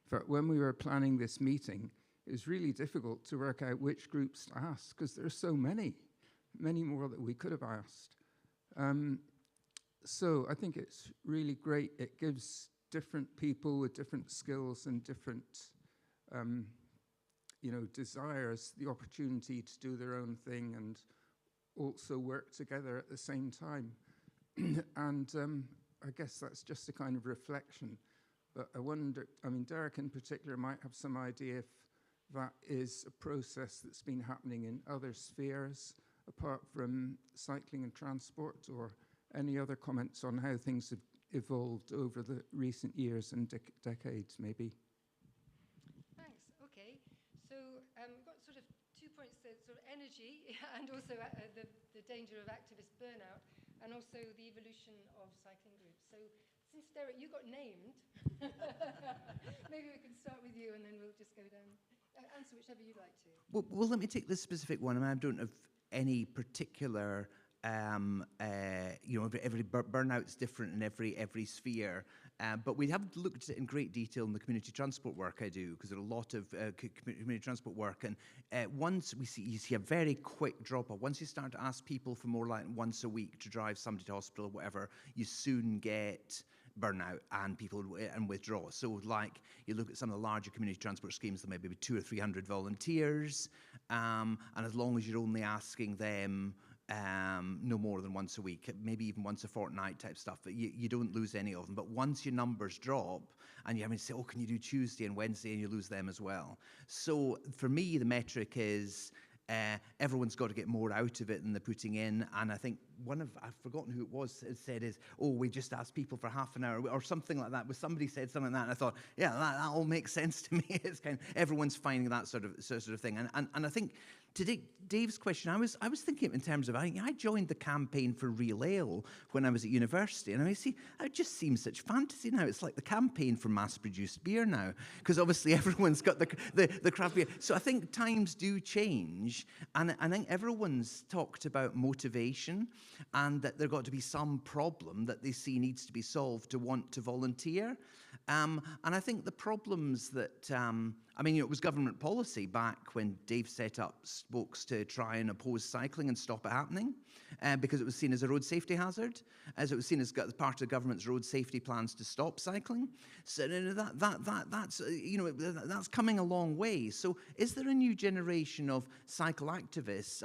In fact, when we were planning this meeting, it was really difficult to work out which groups to ask because there are so many more that we could have asked. So I think it's really great. It gives different people with different skills and different desires the opportunity to do their own thing and also work together at the same time. And I guess that's just a kind of reflection. But I wonder, Derek in particular might have some idea if that is a process that's been happening in other spheres apart from cycling and transport, or any other comments on how things have evolved over the recent years and decades, maybe. Thanks. Okay. So we've got sort of 2 points there, sort of energy and also the danger of activist burnout, and also the evolution of cycling groups. So since, Derek, you got named, maybe we can start with you and then we'll just go down. Answer whichever you'd like to. Well, let me take this specific one. I don't have any particular every burnout's different in every sphere, but we haven't looked at it in great detail in the community transport work I do, because there are a lot of community transport work, and once you see a very quick drop off. Once you start to ask people for more like once a week to drive somebody to hospital or whatever, you soon get burnout and people and withdraw. So like you look at some of the larger community transport schemes, there may be 200 or 300 volunteers, and as long as you're only asking them no more than once a week, maybe even once a fortnight type stuff, but you don't lose any of them. But once your numbers drop and you have to say, oh, can you do Tuesday and Wednesday, and you lose them as well. So for me, the metric is everyone's got to get more out of it than they're putting in, and I think one of, I've forgotten who it was, said is, oh, we just asked people for half an hour or something like that. Somebody said something like that, and I thought, yeah, that all makes sense to me. It's kind of, everyone's finding that sort of thing. And I think to Dave's question, I was thinking in terms of, I joined the campaign for Real Ale when I was at university, and I see, it just seems such fantasy now. It's like the campaign for mass-produced beer now, because obviously everyone's got the craft beer. So I think times do change, and I think everyone's talked about motivation, and that there's got to be some problem that they see needs to be solved to want to volunteer. And I think the problems that, it was government policy back when Dave set up spokes to try and oppose cycling and stop it happening, because it was seen as a road safety hazard, as it was seen as part of the government's road safety plans to stop cycling. So that's coming a long way. So is there a new generation of cycle activists?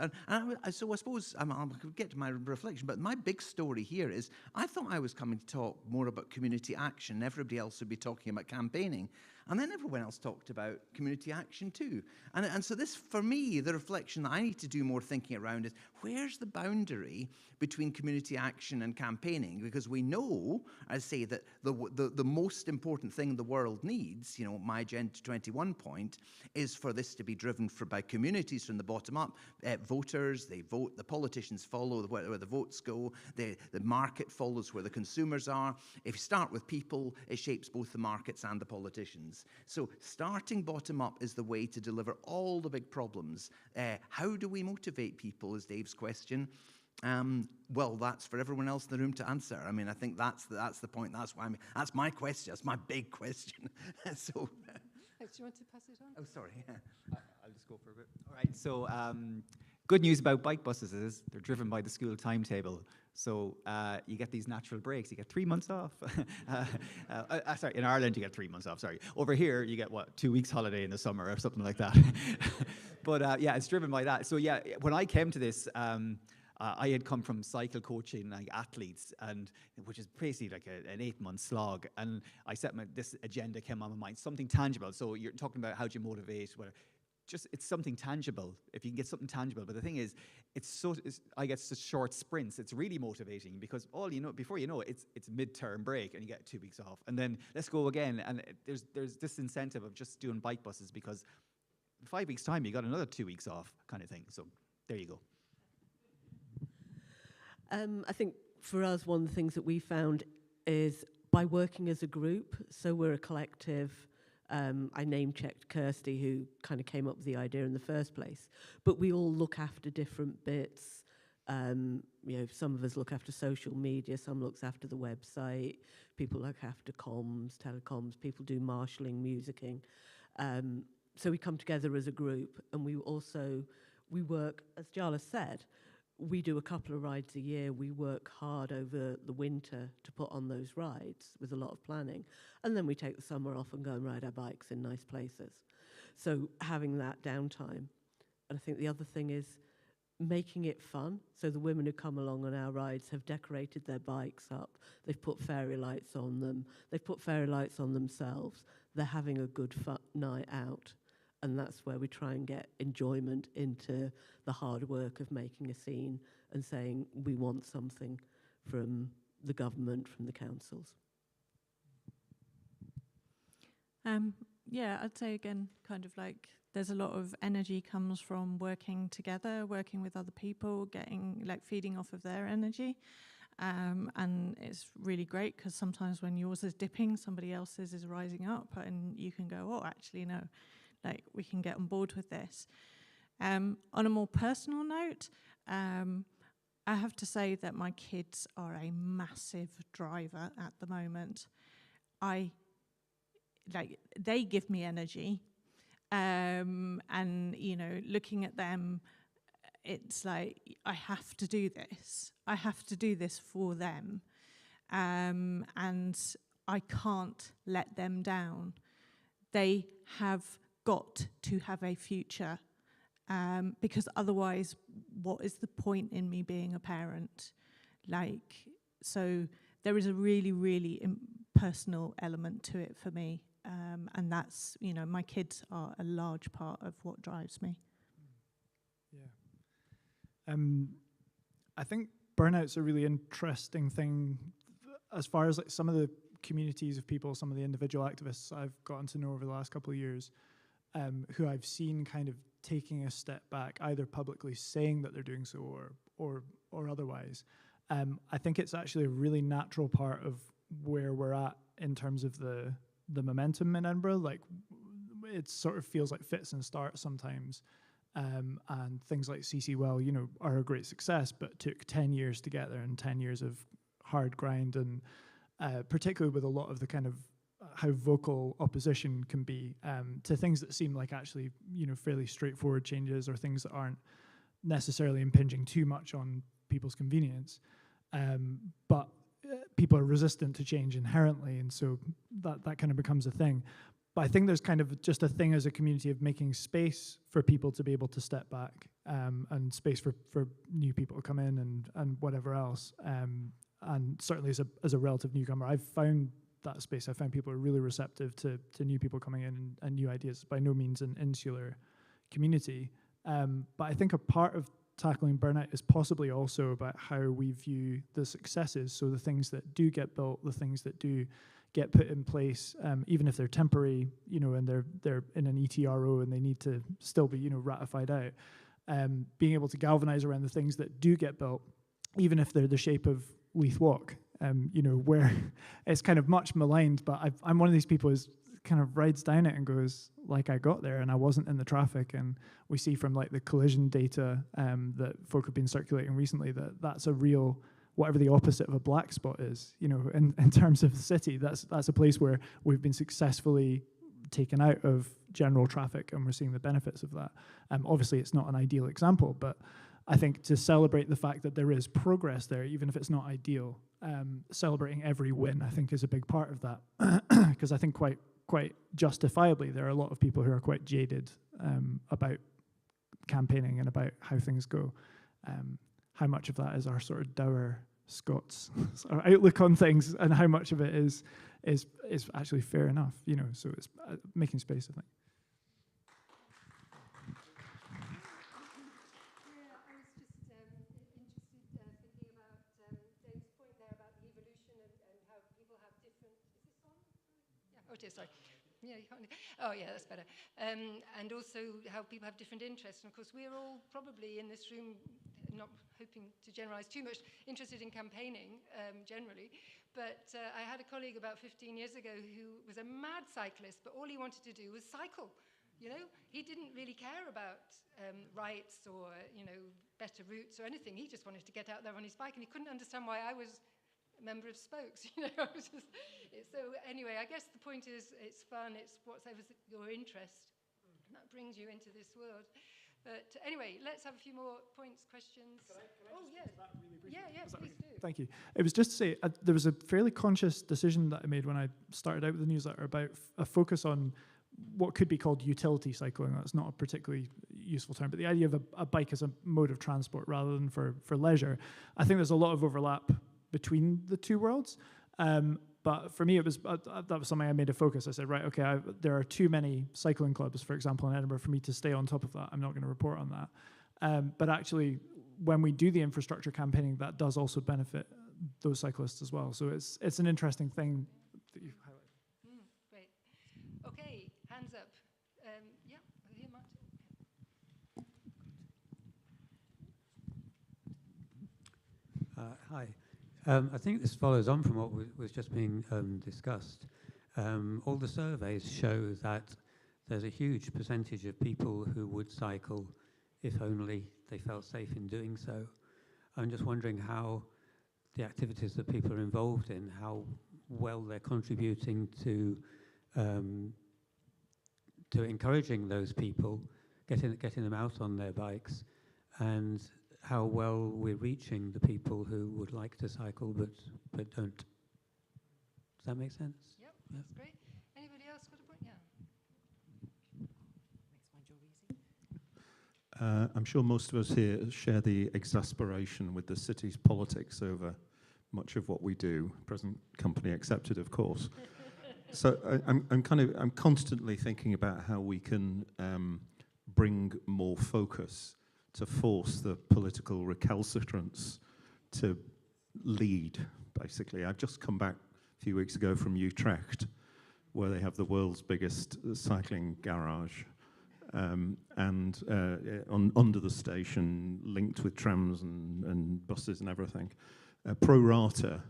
So I suppose I'll get to my reflection, but my big story here is I thought I was coming to talk more about community action. Everybody else would be talking about campaigning. And then everyone else talked about community action too. And so this, for me, the reflection that I need to do more thinking around is, where's the boundary between community action and campaigning? Because we know, I say, that the most important thing the world needs, my Agenda 21 point, is for this to be driven by communities from the bottom up. Voters, they vote, the politicians follow where the votes go, the market follows where the consumers are. If you start with people, it shapes both the markets and the politicians. So starting bottom up is the way to deliver all the big problems. How do we motivate people is Dave's question. Well, that's for everyone else in the room to answer. I think that's the point. That's my question. That's my big question. So, do you want to pass it on? Oh, sorry. Yeah. I'll just go for a bit. All right. So, good news about bike buses is they're driven by the school timetable. So you get these natural breaks. You get 3 months off. Sorry, in Ireland you get 3 months off. Sorry. Over here you get 2 weeks holiday in the summer or something like that. But yeah, it's driven by that. So yeah, when I came to this, I had come from cycle coaching like athletes, and which is basically like an 8-month slog. And I set this agenda came on my mind, something tangible. So you're talking about how do you motivate, it's something tangible, if you can get something tangible. But the thing is, I get such short sprints. It's really motivating because before you know it, it's midterm break and you get 2 weeks off, and then let's go again. And there's this incentive of just doing bike buses because in 5 weeks' time you got another 2 weeks off, kind of thing. So there you go. I think for us, one of the things that we found is by working as a group. So we're a collective. I name-checked Kirsty, who kind of came up with the idea in the first place. But we all look after different bits. Some of us look after social media, some looks after the website, people look after comms, telecoms, people do marshalling, musicking. So we come together as a group, and we work, as Jala said, we do a couple of rides a year. We work hard over the winter to put on those rides with a lot of planning. And then we take the summer off and go and ride our bikes in nice places. So having that downtime. And I think the other thing is making it fun. So the women who come along on our rides have decorated their bikes up. They've put fairy lights on them. They've put fairy lights on themselves. They're having a good fun night out. And that's where we try and get enjoyment into the hard work of making a scene and saying we want something from the government, from the councils. Yeah, I'd say again, kind of like there's a lot of energy comes from working together, working with other people, feeding off of their energy. And it's really great because sometimes when yours is dipping, somebody else's is rising up, and you can go, oh, actually, no. We can get on board with this. On a more personal note, I have to say that my kids are a massive driver at the moment. They give me energy, and looking at them, it's like I have to do this. I have to do this for them, and I can't let them down. They have got to have a future, because otherwise, what is the point in me being a parent? So there is a really, really personal element to it for me, and that's, my kids are a large part of what drives me. Yeah. I think burnout's a really interesting thing as far as like some of the communities of people, some of the individual activists I've gotten to know over the last couple of years, who I've seen kind of taking a step back, either publicly saying that they're doing so or otherwise. I think it's actually a really natural part of where we're at in terms of the momentum in Edinburgh. Like, it sort of feels like fits and starts sometimes. And things like CC Well, you know, are a great success, but took 10 years to get there and 10 years of hard grind, and particularly with a lot of the kind of how vocal opposition can be to things that seem like actually, you know, fairly straightforward changes or things that aren't necessarily impinging too much on people's convenience. But people are resistant to change inherently, and so that kind of becomes a thing. But I think there's kind of just a thing as a community of making space for people to be able to step back, and space for new people to come in and whatever else. And certainly as a relative newcomer, I've found that space. I found people are really receptive to new people coming in and new ideas. By no means an insular community. But I think a part of tackling burnout is possibly also about how we view the successes. So the things that do get built, the things that do get put in place, even if they're temporary, you know, and they're in an ETRO and they need to still be, you know, ratified out. Being able to galvanize around the things that do get built, even if they're the shape of Leith Walk, you know, where it's kind of much maligned, but I'm one of these people who's kind of rides down it and goes, like, I got there and I wasn't in the traffic. And we see from like the collision data that folk have been circulating recently that that's a real, whatever the opposite of a black spot is, you know, in terms of the city, that's a place where we've been successfully taken out of general traffic, and we're seeing the benefits of that. Obviously, it's not an ideal example, but I think to celebrate the fact that there is progress there, even if it's not ideal, celebrating every win, I think, is a big part of that. Because I think quite justifiably, there are a lot of people who are quite jaded about campaigning and about how things go. How much of that is our sort of dour Scots sort of outlook on things, and how much of it is actually fair enough, you know? So it's making space, I think. Sorry. Yeah, you can't. Oh, yeah, that's better. And also how people have different interests. And of course, we're all probably in this room, not hoping to generalize too much, interested in campaigning generally. But I had a colleague about 15 years ago who was a mad cyclist, but all he wanted to do was cycle. You know, he didn't really care about rights or, you know, better routes or anything. He just wanted to get out there on his bike, and he couldn't understand why I was a member of Spokes, you know. So anyway, I guess the point is it's fun, it's whatever's your interest, and that brings you into this world. But anyway, let's have a few more points, questions. Can I oh, just yeah. that really briefly? Yeah, please do. Thank you. It was just to say, there was a fairly conscious decision that I made when I started out with the newsletter about a focus on what could be called utility cycling. That's not a particularly useful term, but the idea of a bike as a mode of transport rather than for leisure. I think there's a lot of overlap between the two worlds. But for me, it was that was something I made a focus. I said, right, okay, there are too many cycling clubs, for example, in Edinburgh, for me to stay on top of that. I'm not going to report on that. But actually, when we do the infrastructure campaigning, that does also benefit those cyclists as well. So it's an interesting thing that you've highlighted. Great. Okay, hands up. Yeah, here, Martin. Hi. I think this follows on from what was just being discussed. All the surveys show that there's a huge percentage of people who would cycle if only they felt safe in doing so. I'm just wondering how the activities that people are involved in, how well they're contributing to encouraging those people, getting them out on their bikes, and how well we're reaching the people who would like to cycle but don't. Does that make sense? Yep, that's great. Anybody else got a point? Yeah. Makes my job easy. I'm sure most of us here share the exasperation with the city's politics over much of what we do, present company accepted, of course. So I'm constantly thinking about how we can bring more focus to force the political recalcitrance to lead, basically. I've just come back a few weeks ago from Utrecht, where they have the world's biggest cycling garage, and under the station, linked with trams and buses and everything. Pro rata,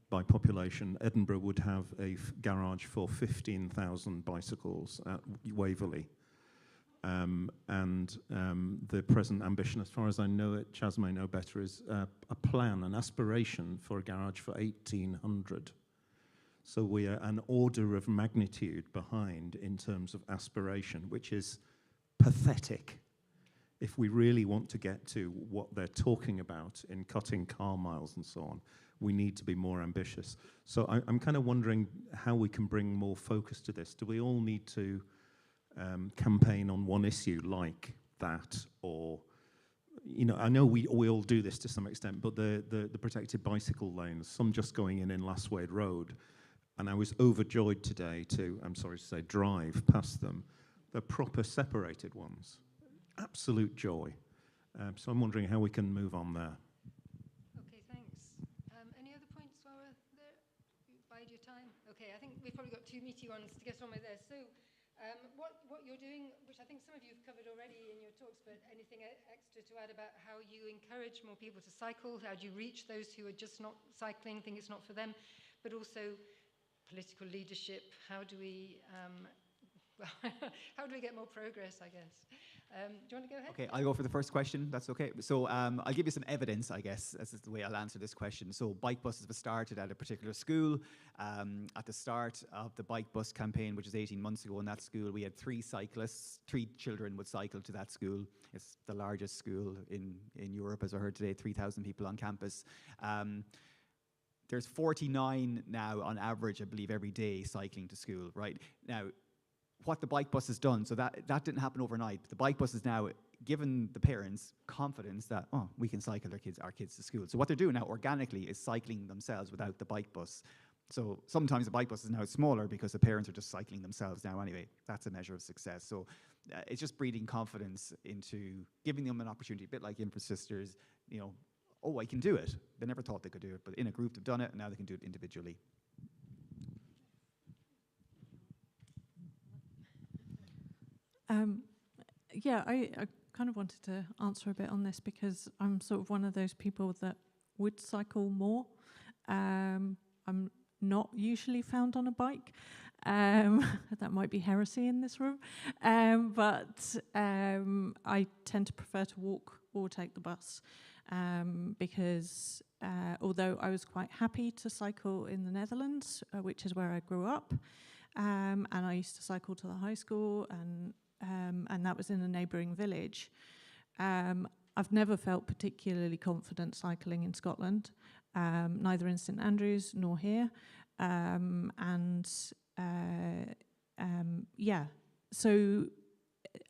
by population, Edinburgh would have a garage for 15,000 bicycles at Waverley. The present ambition, as far as I know it, Chas may know better, is a plan, an aspiration for a garage for 1,800. So we are an order of magnitude behind in terms of aspiration, which is pathetic. If we really want to get to what they're talking about in cutting car miles and so on, we need to be more ambitious. So I'm kind of wondering how we can bring more focus to this. Do we all need to campaign on one issue like that, or, you know, I know we all do this to some extent, but the protected bicycle lanes, some just going in Lastwade Road, and I was overjoyed today to, I'm sorry to say, drive past them, the proper separated ones. Absolute joy. So I'm wondering how we can move on there. Okay, thanks. Any other points while we're there? You bide your time? Okay, I think we've probably got two meaty ones to get on with there. So what you're doing, which I think some of you have covered already in your talks, but anything extra to add about how you encourage more people to cycle? How do you reach those who are just not cycling, think it's not for them? But also political leadership. How do we how do we get more progress, I guess? Do you want to go ahead? Okay, I'll go for the first question. That's okay. So I'll give you some evidence, I guess, as is the way I'll answer this question. So bike buses were started at a particular school. At the start of the bike bus campaign, which was 18 months ago in that school, we had 3 cyclists. 3 children would cycle to that school. It's the largest school in Europe, as I heard today, 3,000 people on campus. There's 49 now on average, I believe, every day cycling to school, right? Now, what the bike bus has done, so that didn't happen overnight. The bike bus has now given the parents confidence that, oh, we can cycle our kids to school. So what they're doing now organically is cycling themselves without the bike bus. So sometimes the bike bus is now smaller because the parents are just cycling themselves now anyway. That's a measure of success. So it's just breeding confidence into giving them an opportunity, a bit like Infra Sisters, you know, oh, I can do it. They never thought they could do it, but in a group they've done it, and now they can do it individually. Yeah, I kind of wanted to answer a bit on this because I'm sort of one of those people that would cycle more. I'm not usually found on a bike. That might be heresy in this room. But I tend to prefer to walk or take the bus because although I was quite happy to cycle in the Netherlands, which is where I grew up, and I used to cycle to the high school, and that was in a neighbouring village. I've never felt particularly confident cycling in Scotland, neither in St Andrews nor here. So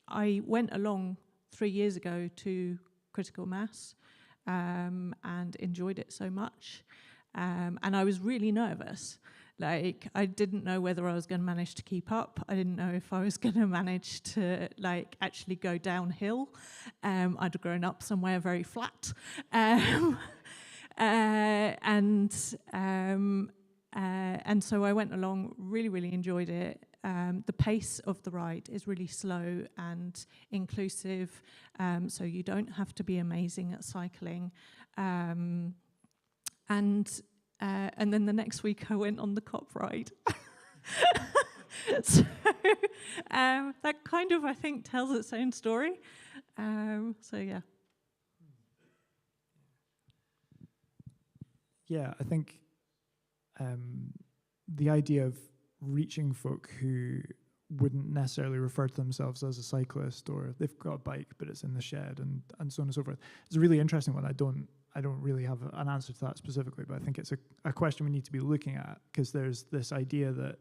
I went along 3 years ago to Critical Mass and enjoyed it so much. And I was really nervous. Like, I didn't know whether I was going to manage to keep up. I didn't know if I was going to manage to, like, actually go downhill. I'd grown up somewhere very flat. And so I went along, really enjoyed it. The pace of the ride is really slow and inclusive, so you don't have to be amazing at cycling. And then the next week I went on the COP ride. So that kind of, I think, tells its own story. So yeah. Yeah, I think the idea of reaching folk who wouldn't necessarily refer to themselves as a cyclist, or they've got a bike but it's in the shed, and so on and so forth, it's a really interesting one. I don't really have an answer to that specifically, but I think it's a question we need to be looking at, because there's this idea that,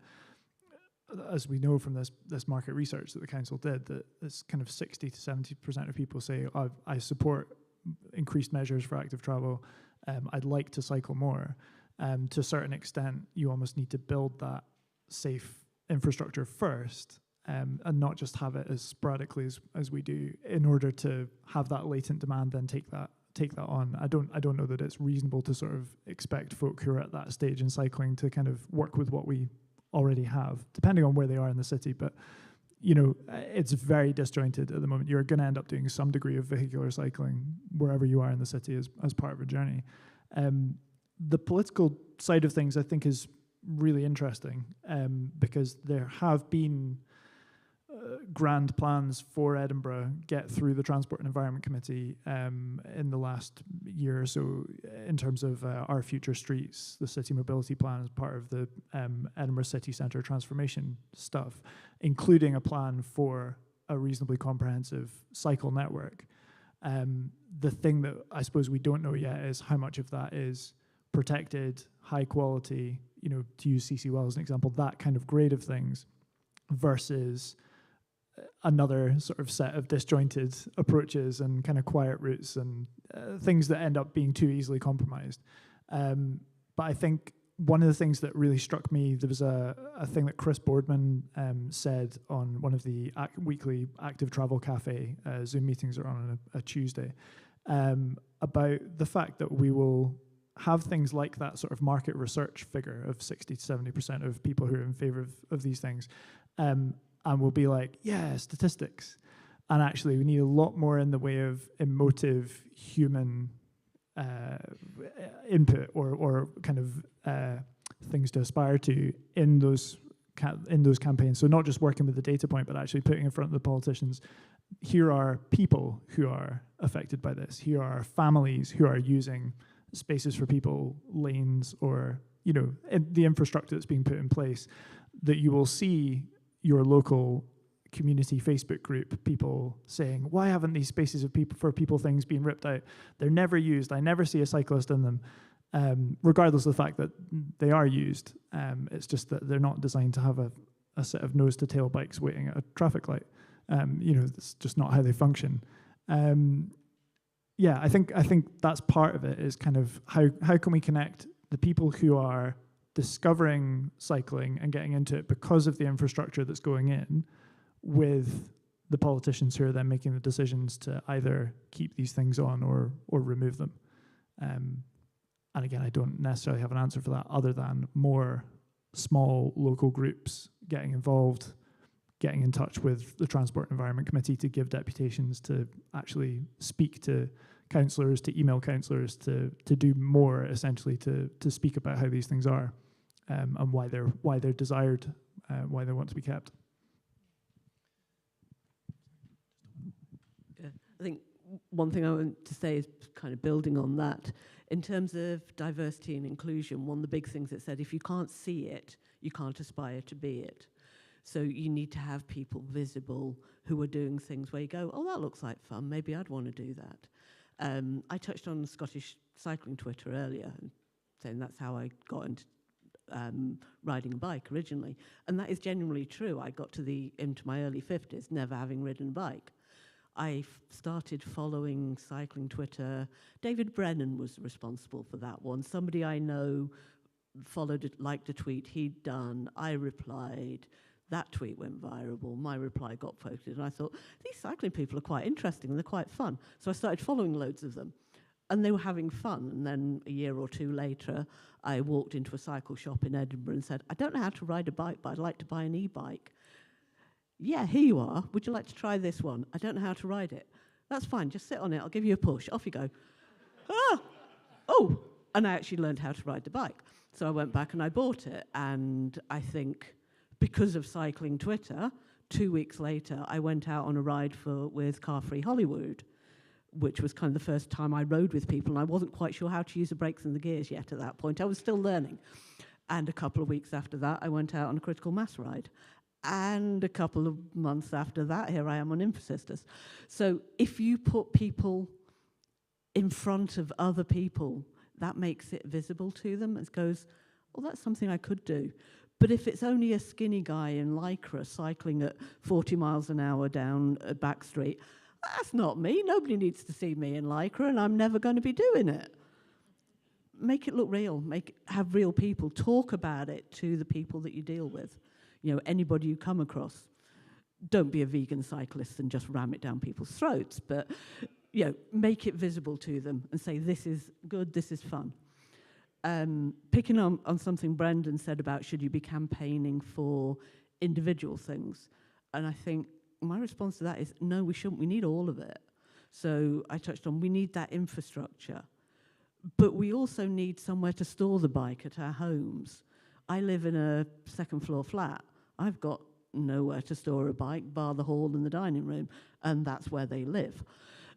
as we know from this market research that the council did, that it's kind of 60 to 70% of people say, I support increased measures for active travel, I'd like to cycle more. To a certain extent, you almost need to build that safe infrastructure first, and not just have it as sporadically as we do, in order to have that latent demand then take that take that on. I don't know that it's reasonable to sort of expect folk who are at that stage in cycling to kind of work with what we already have, depending on where they are in the city. But it's very disjointed at the moment. You're going to end up doing some degree of vehicular cycling wherever you are in the city as part of a journey. The political side of things, I think, is really interesting because there have been grand plans for Edinburgh get through the Transport and Environment Committee in the last year or so in terms of Our Future Streets, the city mobility plan as part of the Edinburgh city centre transformation stuff, including a plan for a reasonably comprehensive cycle network. The thing that I suppose we don't know yet is how much of that is protected, high quality, to use CC Well as an example, that kind of grade of things versus another sort of set of disjointed approaches and kind of quiet routes and things that end up being too easily compromised. But I think one of the things that really struck me, there was a thing that Chris Boardman said on one of the weekly Active Travel Cafe Zoom meetings are on a Tuesday, about the fact that we will have things like that sort of market research figure of 60 to 70% of people who are in favor of these things. And we'll be like, yeah, statistics. And actually, we need a lot more in the way of emotive human input or kind of things to aspire to in those campaigns. So not just working with the data point, but actually putting in front of the politicians, here are people who are affected by this. Here are families who are using spaces for people, lanes, or the infrastructure that's being put in place, that you will see your local community Facebook group, people saying, why haven't these spaces of people things been ripped out? They're never used. I never see a cyclist in them, regardless of the fact that they are used. It's just that they're not designed to have a set of nose-to-tail bikes waiting at a traffic light. It's just not how they function. I think that's part of it, is kind of how can we connect the people who are discovering cycling and getting into it because of the infrastructure that's going in with the politicians who are then making the decisions to either keep these things on or remove them. And again, I don't necessarily have an answer for that other than more small local groups getting involved, getting in touch with the Transport and Environment Committee to give deputations to actually speak to councillors, to email councillors, to do more essentially to speak about how these things are. And why they're desired, why they want to be kept. Yeah. I think one thing I want to say is kind of building on that. In terms of diversity and inclusion, one of the big things it said, if you can't see it, you can't aspire to be it. So you need to have people visible who are doing things where you go, oh, that looks like fun, maybe I'd want to do that. I touched on Scottish cycling Twitter earlier, saying that's how I got into riding a bike originally, and that is genuinely true. I got into my early 50s never having ridden a bike. I started following cycling Twitter. David Brennan was responsible for that one. Somebody I know followed it, liked a tweet he'd done. I replied. That tweet went viral. My reply got posted, and I thought, these cycling people are quite interesting and they're quite fun. So I started following loads of them. And they were having fun. And then a year or two later, I walked into a cycle shop in Edinburgh and said, I don't know how to ride a bike, but I'd like to buy an e-bike. Yeah, here you are. Would you like to try this one? I don't know how to ride it. That's fine. Just sit on it. I'll give you a push. Off you go. Oh, and I actually learned how to ride the bike. So I went back and I bought it. And I think because of cycling Twitter, 2 weeks later, I went out on a ride with Car Free Hollywood, which was kind of the first time I rode with people, and I wasn't quite sure how to use the brakes and the gears yet at that point. I was still learning. And a couple of weeks after that, I went out on a critical mass ride. And a couple of months after that, here I am on Infosisters. So if you put people in front of other people, that makes it visible to them. It goes, well, that's something I could do. But if it's only a skinny guy in Lycra cycling at 40 miles an hour down a back street, that's not me. Nobody needs to see me in Lycra, and I'm never going to be doing it. Make it look real. Have real people. Talk about it to the people that you deal with. Anybody you come across. Don't be a vegan cyclist and just ram it down people's throats. But, make it visible to them and say, this is good, this is fun. Picking on something Brendan said about should you be campaigning for individual things, and I think my response to that is no, we shouldn't. We need all of it. So I touched on we need that infrastructure, but we also need somewhere to store the bike at our homes. I live in a second floor flat. I've got nowhere to store a bike bar the hall and the dining room, and that's where they live.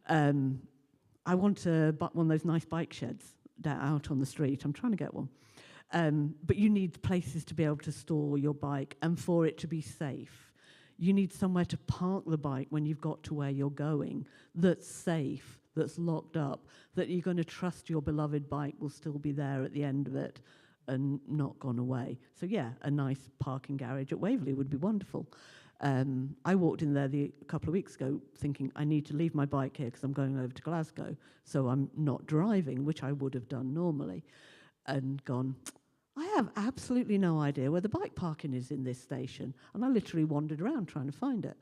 I want one of those nice bike sheds out on the street. I'm trying to get one. But you need places to be able to store your bike and for it to be safe. You need somewhere to park the bike when you've got to where you're going that's safe, that's locked up, that you're going to trust your beloved bike will still be there at the end of it and not gone away. So yeah, a nice parking garage at Waverley would be wonderful. I walked in there a couple of weeks ago thinking I need to leave my bike here because I'm going over to Glasgow, so I'm not driving, which I would have done normally, and gone, I have absolutely no idea where the bike parking is in this station, and I literally wandered around trying to find it.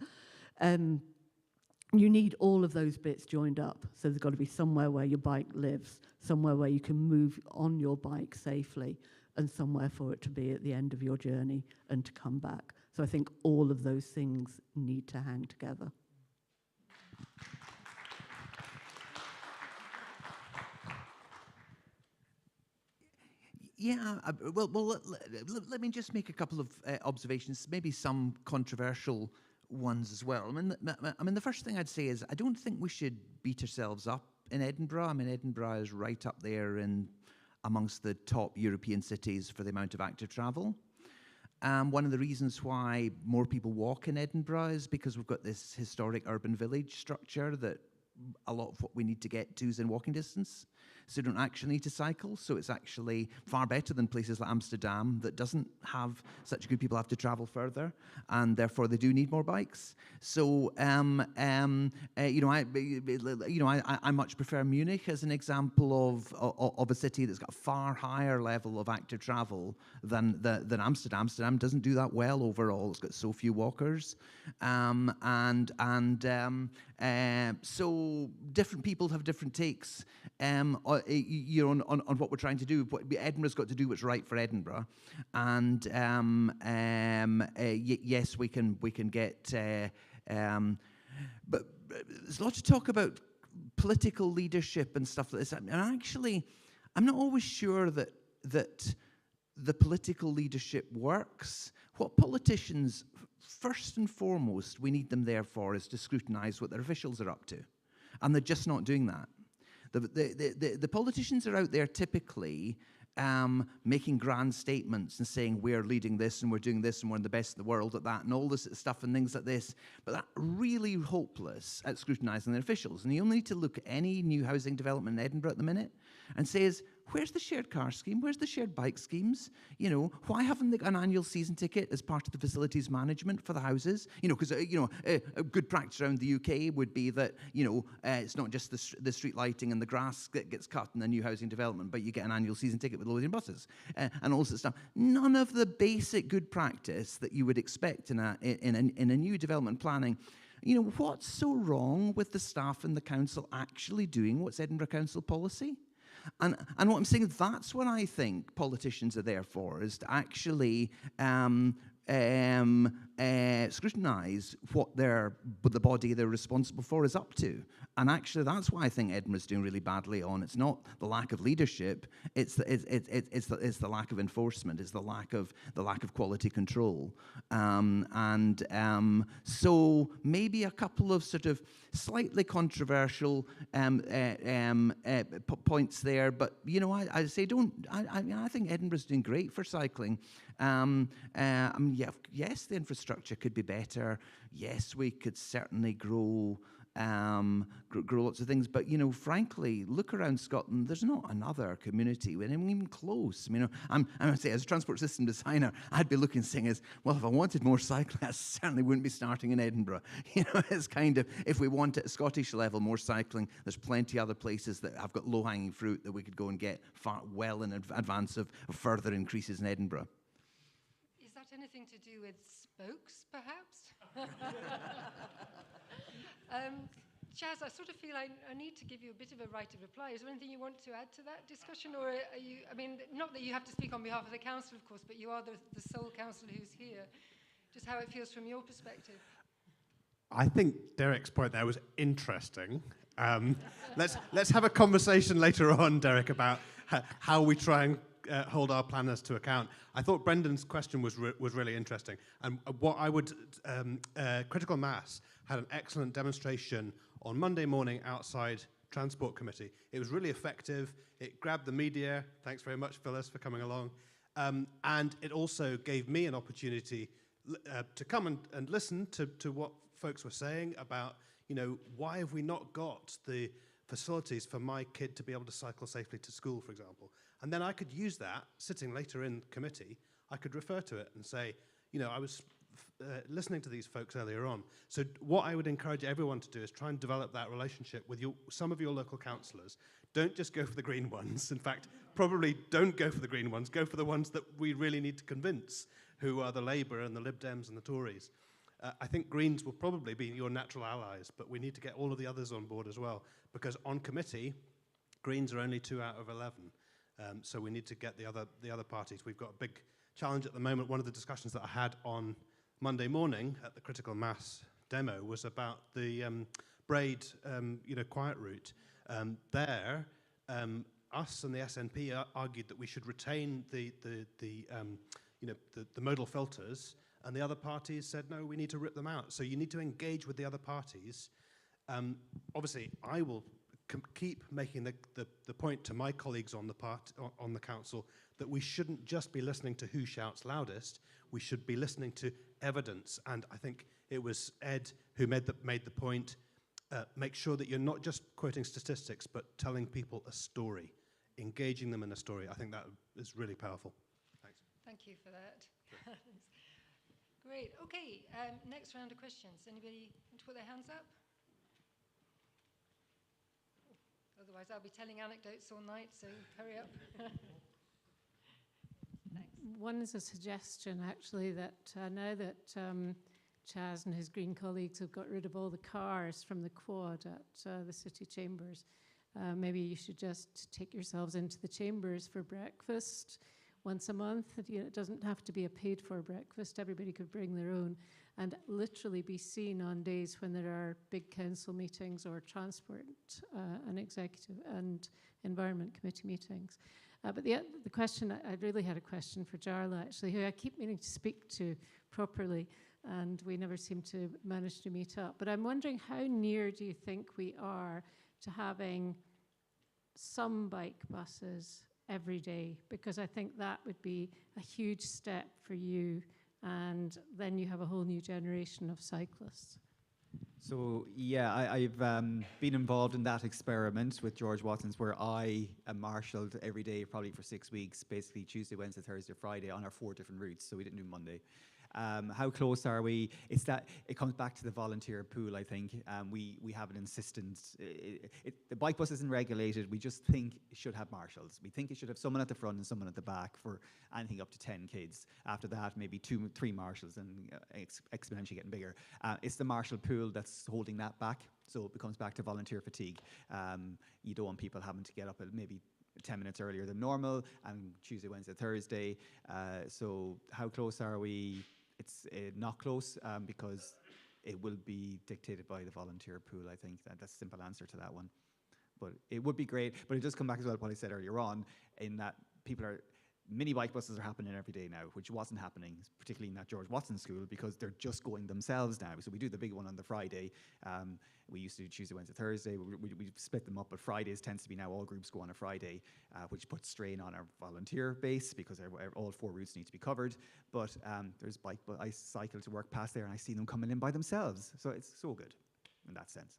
You need all of those bits joined up, so there's got to be somewhere where your bike lives, somewhere where you can move on your bike safely, and somewhere for it to be at the end of your journey and to come back. So I think all of those things need to hang together. Yeah, let me just make a couple of observations, maybe some controversial ones as well. I mean, the first thing I'd say is I don't think we should beat ourselves up in Edinburgh. I mean, Edinburgh is right up there amongst the top European cities for the amount of active travel. One of the reasons why more people walk in Edinburgh is because we've got this historic urban village structure that a lot of what we need to get to is in walking distance. So you don't actually need to cycle. So it's actually far better than places like Amsterdam that doesn't have such good people have to travel further, and therefore they do need more bikes. So I much prefer Munich as an example of a city that's got a far higher level of active travel than Amsterdam. Amsterdam doesn't do that well overall. It's got so few walkers, so different people have different takes on what we're trying to do. But Edinburgh's got to do what's right for Edinburgh, and yes, we can get. But there's a lot to talk about political leadership and stuff like this. And actually, I'm not always sure that the political leadership works. What politicians, first and foremost, we need them there for is to scrutinise what their officials are up to. And they're just not doing that. The politicians are out there typically making grand statements and saying we're leading this and we're doing this and we're the best in the world at that and all this stuff and things like this. But that's really hopeless at scrutinising their officials. And you only need to look at any new housing development in Edinburgh at the minute and say, where's the shared car scheme? Where's the shared bike schemes? Why haven't they got an annual season ticket as part of the facilities management for the houses? Because a good practice around the UK would be that it's not just the street lighting and the grass that gets cut in the new housing development, but you get an annual season ticket with loading buses and all sorts of stuff. None of the basic good practice that you would expect in a new development planning. What's so wrong with the staff in the council actually doing what's Edinburgh Council policy? And what I'm saying is that's what I think politicians are there for, is to actually scrutinise what the body they're responsible for is up to. And actually, that's why I think Edinburgh's doing really badly on. It's not the lack of leadership; it's the lack of enforcement. It's the lack of quality control. So maybe a couple of sort of slightly controversial points there. But I say I think Edinburgh's doing great for cycling. Yes, the infrastructure could be better. Yes, we could certainly grow lots of things. But, frankly, look around Scotland, there's not another community with anyone even close. I'm going to say, as a transport system designer, I'd be looking saying if I wanted more cycling, I certainly wouldn't be starting in Edinburgh. It's kind of, if we want at a Scottish level more cycling, there's plenty other places that have got low-hanging fruit that we could go and get far well in advance of further increases in Edinburgh. Is that anything to do with spokes, perhaps? Chaz, I sort of feel I need to give you a bit of a right of reply. Is there anything you want to add to that discussion? Or are you, I mean, not that you have to speak on behalf of the council, of course, but you are the sole councillor who's here. Just how it feels from your perspective. I think Derek's point there was interesting. Let's have a conversation later on, Derek, about how we try and hold our planners to account. I thought Brendan's question was really interesting. And what I would, Critical Mass had an excellent demonstration on Monday morning outside Transport Committee. It was really effective. It grabbed the media. Thanks very much, Phyllis, for coming along. And it also gave me an opportunity to come and listen to what folks were saying about, why have we not got the facilities for my kid to be able to cycle safely to school, for example. And then I could use that, sitting later in committee, I could refer to it and say, I was listening to these folks earlier on. So what I would encourage everyone to do is try and develop that relationship with some of your local councillors. Don't just go for the green ones. In fact, probably don't go for the green ones. Go for the ones that we really need to convince, who are the Labour and the Lib Dems and the Tories. I think Greens will probably be your natural allies, but we need to get all of the others on board as well, because on committee, Greens are only 2 out of 11. So we need to get the other parties. We've got a big challenge at the moment. One of the discussions that I had on Monday morning at the Critical Mass demo was about the Braid, quiet route. Us and the SNP argued that we should retain the modal filters, and the other parties said, no, we need to rip them out. So you need to engage with the other parties. Obviously, I will keep making the point to my colleagues on the council that we shouldn't just be listening to who shouts loudest. We should be listening to evidence. And I think it was Ed who made the point, make sure that you're not just quoting statistics, but telling people a story, engaging them in a story. I think that is really powerful. Thanks. Thank you for that. Great. Okay, next round of questions. Anybody want to put their hands up? Otherwise, I'll be telling anecdotes all night, so hurry up. One is a suggestion, actually, that now that Chaz and his Green colleagues have got rid of all the cars from the quad at the city chambers, maybe you should just take yourselves into the chambers for breakfast once a month. It doesn't have to be a paid-for breakfast. Everybody could bring their own and literally be seen on days when there are big council meetings or transport and executive and environment committee meetings. But the question, I really had a question for Jarla, actually, who I keep meaning to speak to properly, and we never seem to manage to meet up. But I'm wondering, how near do you think we are to having some bike buses every day? Because I think that would be a huge step for you, and then you have a whole new generation of cyclists. So yeah, I've been involved in that experiment with George Watson's, where I am marshalled every day, probably for 6 weeks, basically Tuesday, Wednesday, Thursday, Friday, on our 4 different routes. So we didn't do Monday. How close are we? It's that it comes back to the volunteer pool, I think. We have an insistence. The bike bus isn't regulated. We just think it should have marshals. We think it should have someone at the front and someone at the back for anything up to 10 kids. After that, maybe 2, 3 marshals, and exponentially getting bigger. It's the marshal pool that's holding that back. So it comes back to volunteer fatigue. You don't want people having to get up at maybe 10 minutes earlier than normal, and Tuesday, Wednesday, Thursday. So how close are we? It's not close, because it will be dictated by the volunteer pool, I think. That's a simple answer to that one. But it would be great. But it does come back as well to what I said earlier on, in that mini bike buses are happening every day now, which wasn't happening, particularly in that George Watson school, because they're just going themselves now. So we do the big one on the Friday. We used to do Tuesday, Wednesday, Thursday. We split them up, but Fridays tends to be now all groups go on a Friday, which puts strain on our volunteer base, because all 4 routes need to be covered. But there's I cycle to work past there, and I see them coming in by themselves. So it's so good in that sense.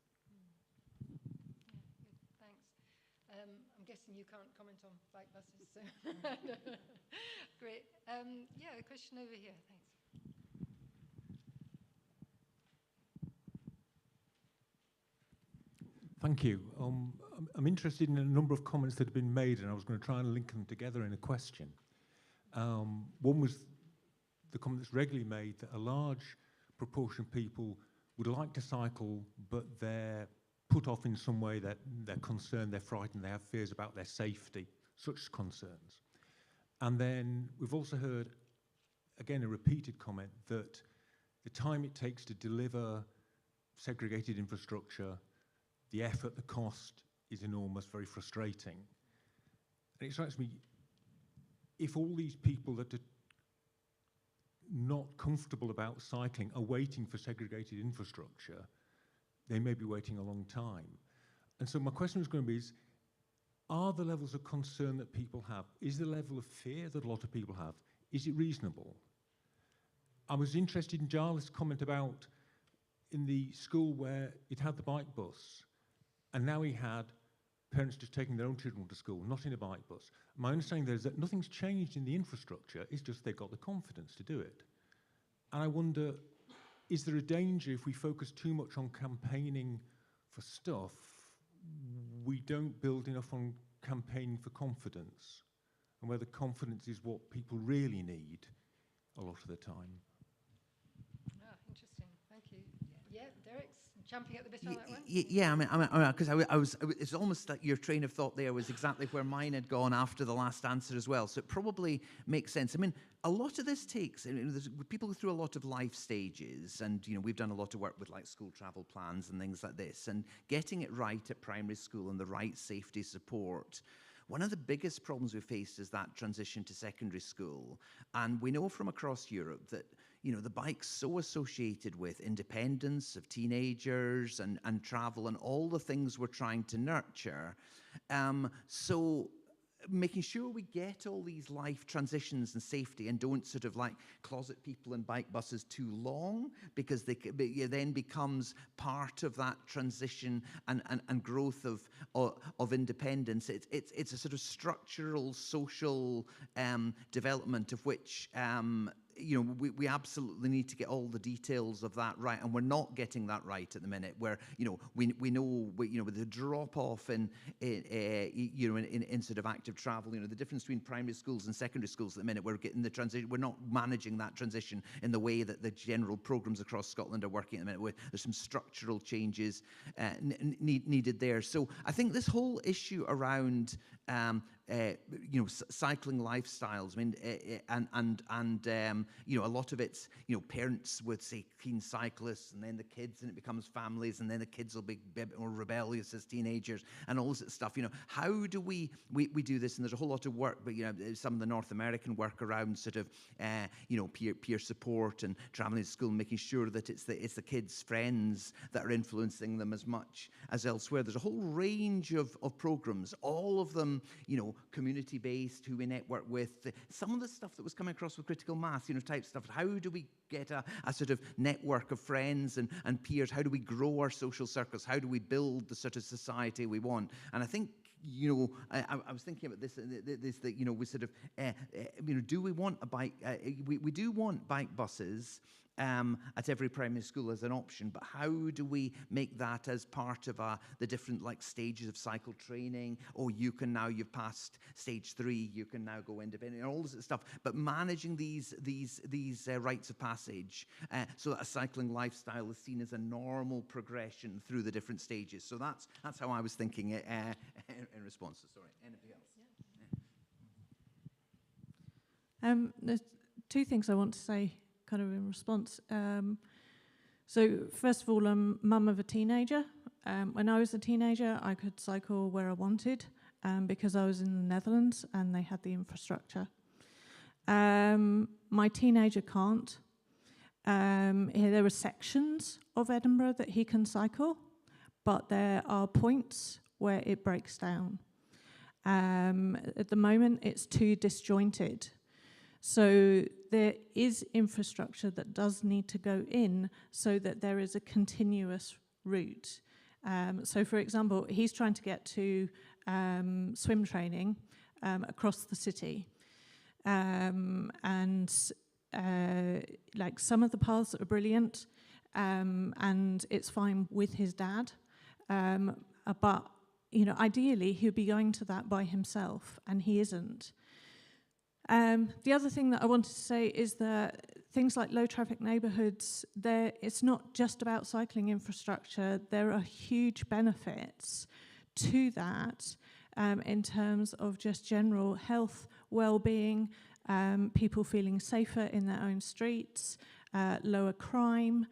I'm guessing you can't comment on bike buses, so great. Yeah, a question over here. Thanks. Thank you. I'm interested in a number of comments that have been made, and I was going to try and link them together in a question. One was the comment that's regularly made that a large proportion of people would like to cycle, but their put off in some way, that they're concerned, they're frightened, they have fears about their safety, such concerns. And then we've also heard, again, a repeated comment that the time it takes to deliver segregated infrastructure, the effort, the cost is enormous, very frustrating. And it strikes me, if all these people that are not comfortable about cycling are waiting for segregated infrastructure, they may be waiting a long time. And so my question is going to be, are the levels of concern that people have, is the level of fear that a lot of people have, is it reasonable? I was interested in Jarlath's comment about in the school where it had the bike bus, and now he had parents just taking their own children to school, not in a bike bus. My understanding there is that nothing's changed in the infrastructure, it's just they've got the confidence to do it. And I wonder, is there a danger if we focus too much on campaigning for stuff, we don't build enough on campaigning for confidence, and whether confidence is what people really need a lot of the time? Interesting. Thank you. Yeah, Derek's jumping at the bit on that one. Yeah, because it's almost like your train of thought there was exactly where mine had gone after the last answer as well. So it probably makes sense. I mean, a lot of this takes, people go through a lot of life stages, and we've done a lot of work with like school travel plans and things like this, and getting it right at primary school and the right safety support. One of the biggest problems we faced is that transition to secondary school. And we know from across Europe that the bike's so associated with independence of teenagers and travel and all the things we're trying to nurture. So making sure we get all these life transitions and safety and don't sort of like closet people in bike buses too long, because it then becomes part of that transition and growth of independence. It's a sort of structural social development of which we absolutely need to get all the details of that right, and we're not getting that right at the minute. Where we know with the drop off in sort of active travel, the difference between primary schools and secondary schools at the minute, we're getting the transition. We're not managing that transition in the way that the general programs across Scotland are working at the minute. There's some structural changes needed there. So I think this whole issue around cycling lifestyles. I mean, a lot of it's parents would say keen cyclists, and then the kids, and it becomes families, and then the kids will be a bit more rebellious as teenagers, and all this stuff. How do we do this? And there's a whole lot of work, but some of the North American work around sort of peer support and traveling to school, and making sure that it's the kids' friends that are influencing them as much as elsewhere. There's a whole range of programs, all of them community-based, who we network with. Some of the stuff that was coming across with critical mass, type stuff. How do we get a sort of network of friends and peers? How do we grow our social circles? How do we build the sort of society we want? And I think, I was thinking about this that, we sort of, do we want a bike? We do want bike buses at every primary school as an option, but how do we make that as part of the different stages of cycle training? Or you've passed stage 3, you can now go independent, and all this stuff. But managing these rites of passage so that a cycling lifestyle is seen as a normal progression through the different stages. So that's how I was thinking in response. Sorry, anything else? There's two things I want to say kind of in response. So first of all, I'm mum of a teenager. When I was a teenager, I could cycle where I wanted because I was in the Netherlands and they had the infrastructure. My teenager can't. There are sections of Edinburgh that he can cycle, but there are points where it breaks down. At the moment, it's too disjointed. So there is infrastructure that does need to go in so that there is a continuous route. So for example, he's trying to get to swim training across the city. And some of the paths are brilliant, and it's fine with his dad. But ideally he'd be going to that by himself, and he isn't. The other thing that I wanted to say is that things like low traffic neighbourhoods, it's not just about cycling infrastructure. There are huge benefits to that in terms of just general health, well-being, people feeling safer in their own streets, lower crime.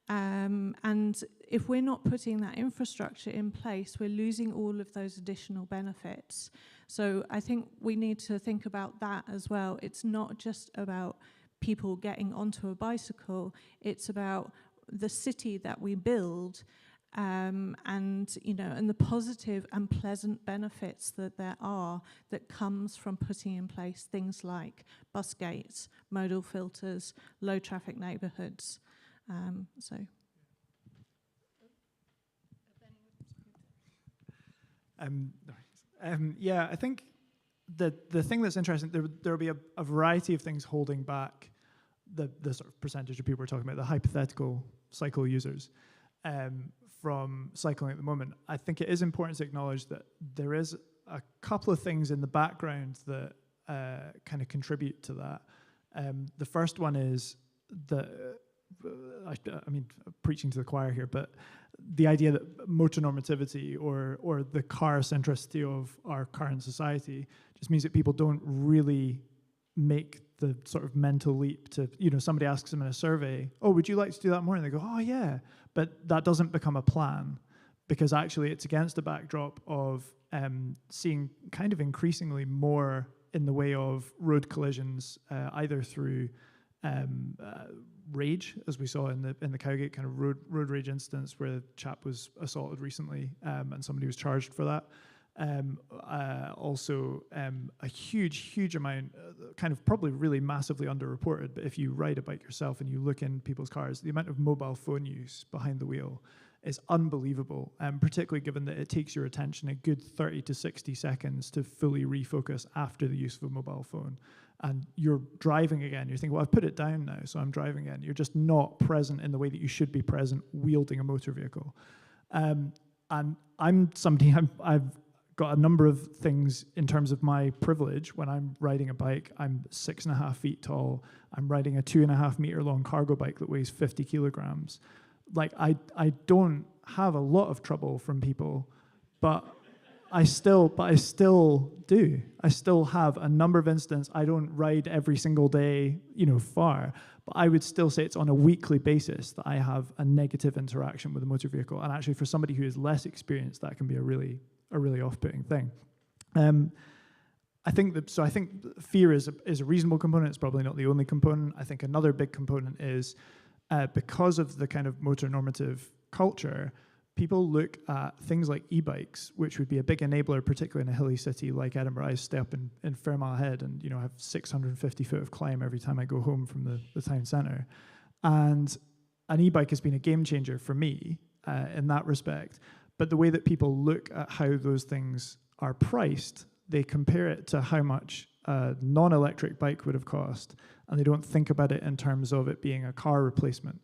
And if we're not putting that infrastructure in place, we're losing all of those additional benefits. So I think we need to think about that as well. It's not just about people getting onto a bicycle, it's about the city that we build, and the positive and pleasant benefits that there are that comes from putting in place things like bus gates, modal filters, low traffic neighbourhoods. Yeah, I think the thing that's interesting, there will be a variety of things holding back the sort of percentage of people we're talking about, the hypothetical cycle users, from cycling at the moment. I think it is important to acknowledge that there is a couple of things in the background that kind of contribute to that. The first one is that, I mean, preaching to the choir here, but the idea that motor normativity or the car centricity of our current society just means that people don't really make the sort of mental leap to, somebody asks them in a survey, oh, would you like to do that more? And they go, oh, yeah. But that doesn't become a plan, because actually it's against the backdrop of seeing kind of increasingly more in the way of road collisions, either through rage, as we saw in the Cowgate kind of road rage instance where the chap was assaulted recently, and somebody was charged for that. Also, a huge amount, kind of probably really massively underreported, but if you ride a bike yourself and you look in people's cars, the amount of mobile phone use behind the wheel is unbelievable, particularly given that it takes your attention a good 30 to 60 seconds to fully refocus after the use of a mobile phone. And you're driving again. You're thinking, well, I've put it down now, so I'm driving again. You're just not present in the way that you should be present wielding a motor vehicle. And I'm somebody, I've got a number of things in terms of my privilege. When I'm riding a bike, I'm 6.5 feet tall. I'm riding a 2.5 meter long cargo bike that weighs 50 kilograms. Like, I don't have a lot of trouble from people, but I still do. I still have a number of instances. I don't ride every single day, far, but I would still say it's on a weekly basis that I have a negative interaction with a motor vehicle. And actually, for somebody who is less experienced, that can be a really off-putting thing. I think fear is a reasonable component. It's probably not the only component. I think another big component is because of the kind of motor normative culture, people look at things like e-bikes, which would be a big enabler, particularly in a hilly city like Edinburgh. I stay up in Fairmile Head and I have 650 foot of climb every time I go home from the town centre. And an e-bike has been a game changer for me in that respect. But the way that people look at how those things are priced, they compare it to how much a non-electric bike would have cost, and they don't think about it in terms of it being a car replacement.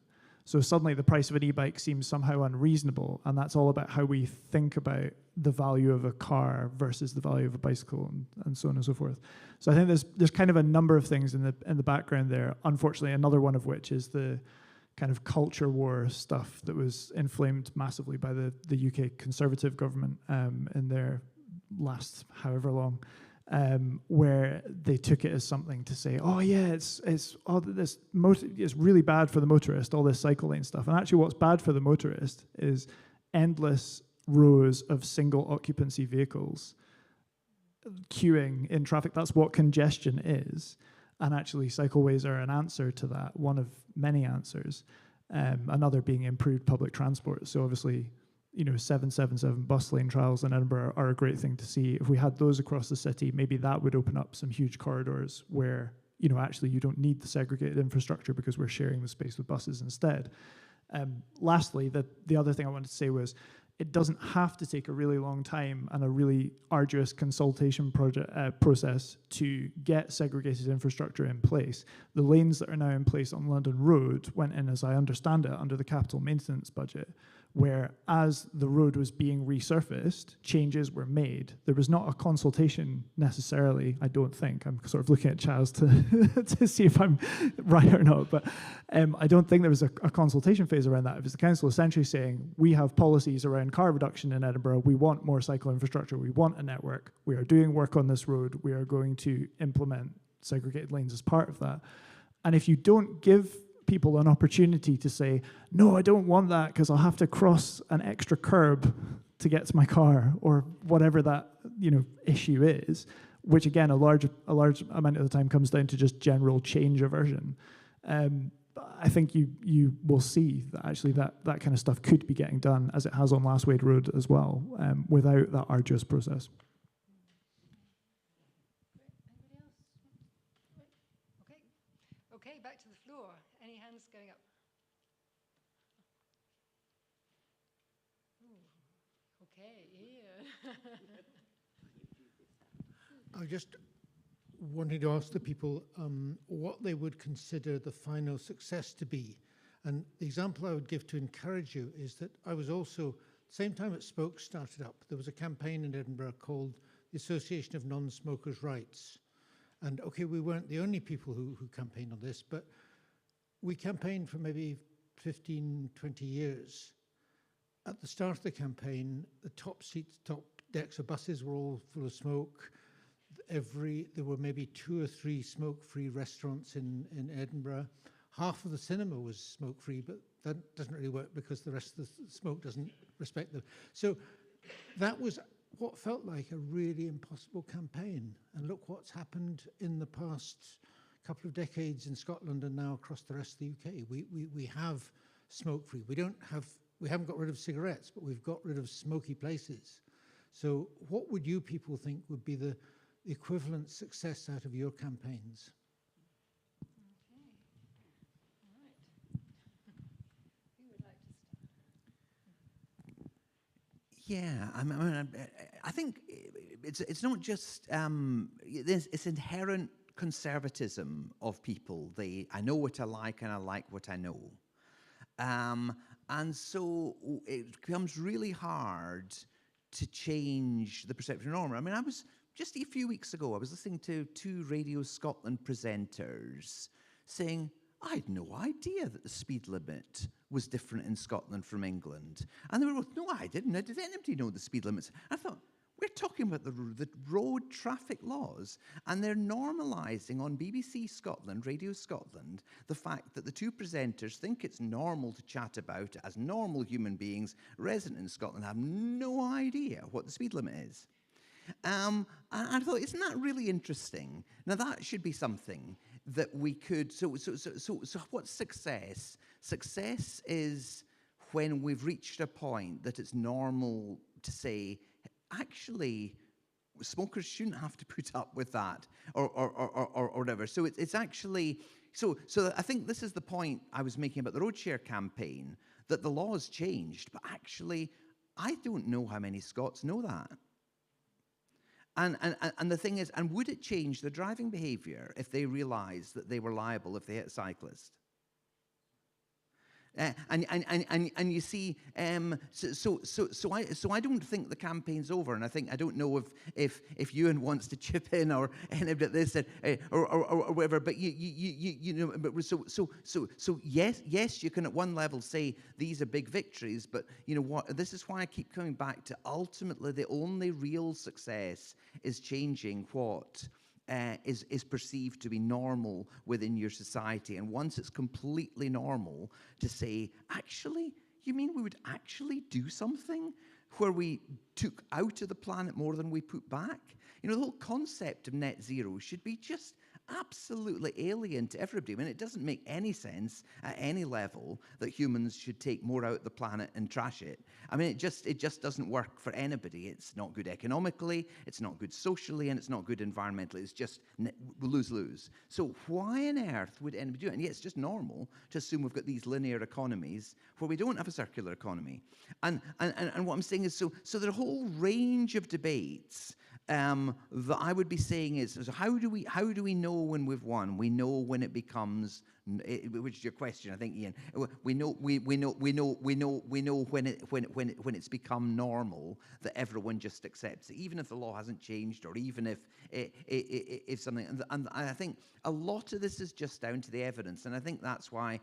So suddenly the price of an e-bike seems somehow unreasonable, and that's all about how we think about the value of a car versus the value of a bicycle, and so on and so forth. So I think there's kind of a number of things in the background there. Unfortunately, another one of which is the kind of culture war stuff that was inflamed massively by the UK Conservative government in their last however long, where they took it as something to say, oh yeah, it's really bad for the motorist, all this cycle lane stuff. And actually what's bad for the motorist is endless rows of single occupancy vehicles queuing in traffic. That's what congestion is. And actually cycleways are an answer to that, one of many answers. Another being improved public transport. So obviously, 777 bus lane trials in Edinburgh are a great thing to see. If we had those across the city, maybe that would open up some huge corridors where, actually you don't need the segregated infrastructure because we're sharing the space with buses instead. Lastly, the other thing I wanted to say was, it doesn't have to take a really long time and a really arduous consultation process to get segregated infrastructure in place. The lanes that are now in place on London Road went in, as I understand it, under the capital maintenance budget, where as the road was being resurfaced, changes were made. There was not a consultation necessarily, I don't think. I'm sort of looking at Chaz to, to see if I'm right or not, but I don't think there was a consultation phase around that. It was the council essentially saying, we have policies around car reduction in Edinburgh, we want more cycle infrastructure, we want a network, we are doing work on this road, we are going to implement segregated lanes as part of that. And if you don't give people an opportunity to say, no, I don't want that because I'll have to cross an extra curb to get to my car, or whatever that issue is, which again a large amount of the time comes down to just general change aversion. I think you will see that actually that kind of stuff could be getting done, as it has on Last Wade Road as well, without that arduous process. Okay, back to the floor. Any hands going up? Ooh, okay, yeah. I just wanted to ask the people what they would consider the final success to be. And the example I would give to encourage you is that I was also, same time that Spoke started up, there was a campaign in Edinburgh called the Association of Non-Smokers' Rights. And okay, we weren't the only people who campaigned on this, but we campaigned for maybe 15, 20 years. At the start of the campaign, the top decks of buses were all full of smoke. There were maybe 2 or 3 smoke-free restaurants in Edinburgh. Half of the cinema was smoke-free, but that doesn't really work because the rest of the smoke doesn't respect them. So that was what felt like a really impossible campaign. And look what's happened in the past couple of decades in Scotland and now across the rest of the UK. We have smoke-free. We haven't got rid of cigarettes, but we've got rid of smoky places. So what would you people think would be the equivalent success out of your campaigns? Yeah, I think it's not just it's inherent conservatism of people. I know what I like and I like what I know, and so it becomes really hard to change the perception norm. I mean, I was just a few weeks ago, I was listening to 2 Radio Scotland presenters saying, I had no idea that the speed limit was different in Scotland from England. And they were both, no, I didn't. Did anybody know the speed limits? I thought, we're talking about the road traffic laws, and they're normalising on BBC Scotland, Radio Scotland, the fact that the 2 presenters think it's normal to chat about it as normal human beings resident in Scotland have no idea what the speed limit is. And I thought, isn't that really interesting? Now, that should be something that we could, so what's success? Success is when we've reached a point that it's normal to say, actually, smokers shouldn't have to put up with that, or whatever. So it's actually, so I think this is the point I was making about the road share campaign, that the law has changed, but actually, I don't know how many Scots know that. And the thing is, and would it change their driving behaviour if they realised that they were liable if they hit a cyclist? And you see, so I don't think the campaign's over, and I don't know if Ewan wants to chip in or anybody this or whatever. But you know, but so yes, you can at one level say these are big victories, but you know what? This is why I keep coming back to ultimately the only real success is changing what is perceived to be normal within your society. And once it's completely normal to say, actually, you mean we would actually do something where we took out of the planet more than we put back? You know, the whole concept of net zero should be just absolutely alien to everybody. I mean, it doesn't make any sense at any level that humans should take more out of the planet and trash it. I mean, it just doesn't work for anybody. It's not good economically, it's not good socially, and it's not good environmentally. It's just lose-lose. So why on earth would anybody do it? And yet it's just normal to assume we've got these linear economies where we don't have a circular economy. And what I'm saying is, so there are a whole range of debates that I would be saying is, so how do we know when we've won? We know when it becomes, which is your question, I think, Ian. We know when it's become normal that everyone just accepts it, even if the law hasn't changed, or even if something. And I think a lot of this is just down to the evidence, and I think that's why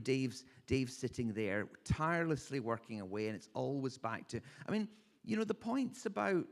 Dave's sitting there tirelessly working away, and it's always back to. I mean, the points about.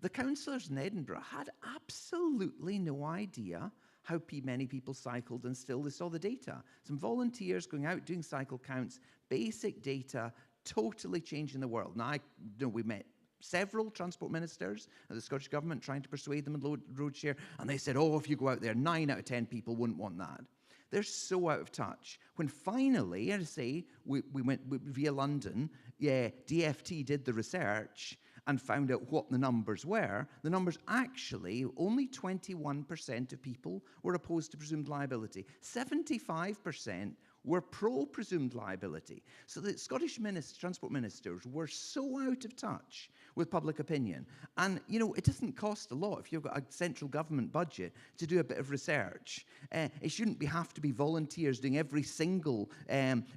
The councillors in Edinburgh had absolutely no idea how many people cycled, and still they saw the data. Some volunteers going out doing cycle counts, basic data, totally changing the world. Now, we met several transport ministers of the Scottish Government trying to persuade them in road share, and they said, if you go out there, 9 out of 10 people wouldn't want that. They're so out of touch. When finally, I say, we went via London, DFT did the research, and found out what the numbers were. The numbers actually, only 21% of people were opposed to presumed liability. 75% were pro-presumed liability. So the Scottish transport ministers were so out of touch with public opinion. And, it doesn't cost a lot if you've got a central government budget to do a bit of research. It shouldn't have to be volunteers doing every single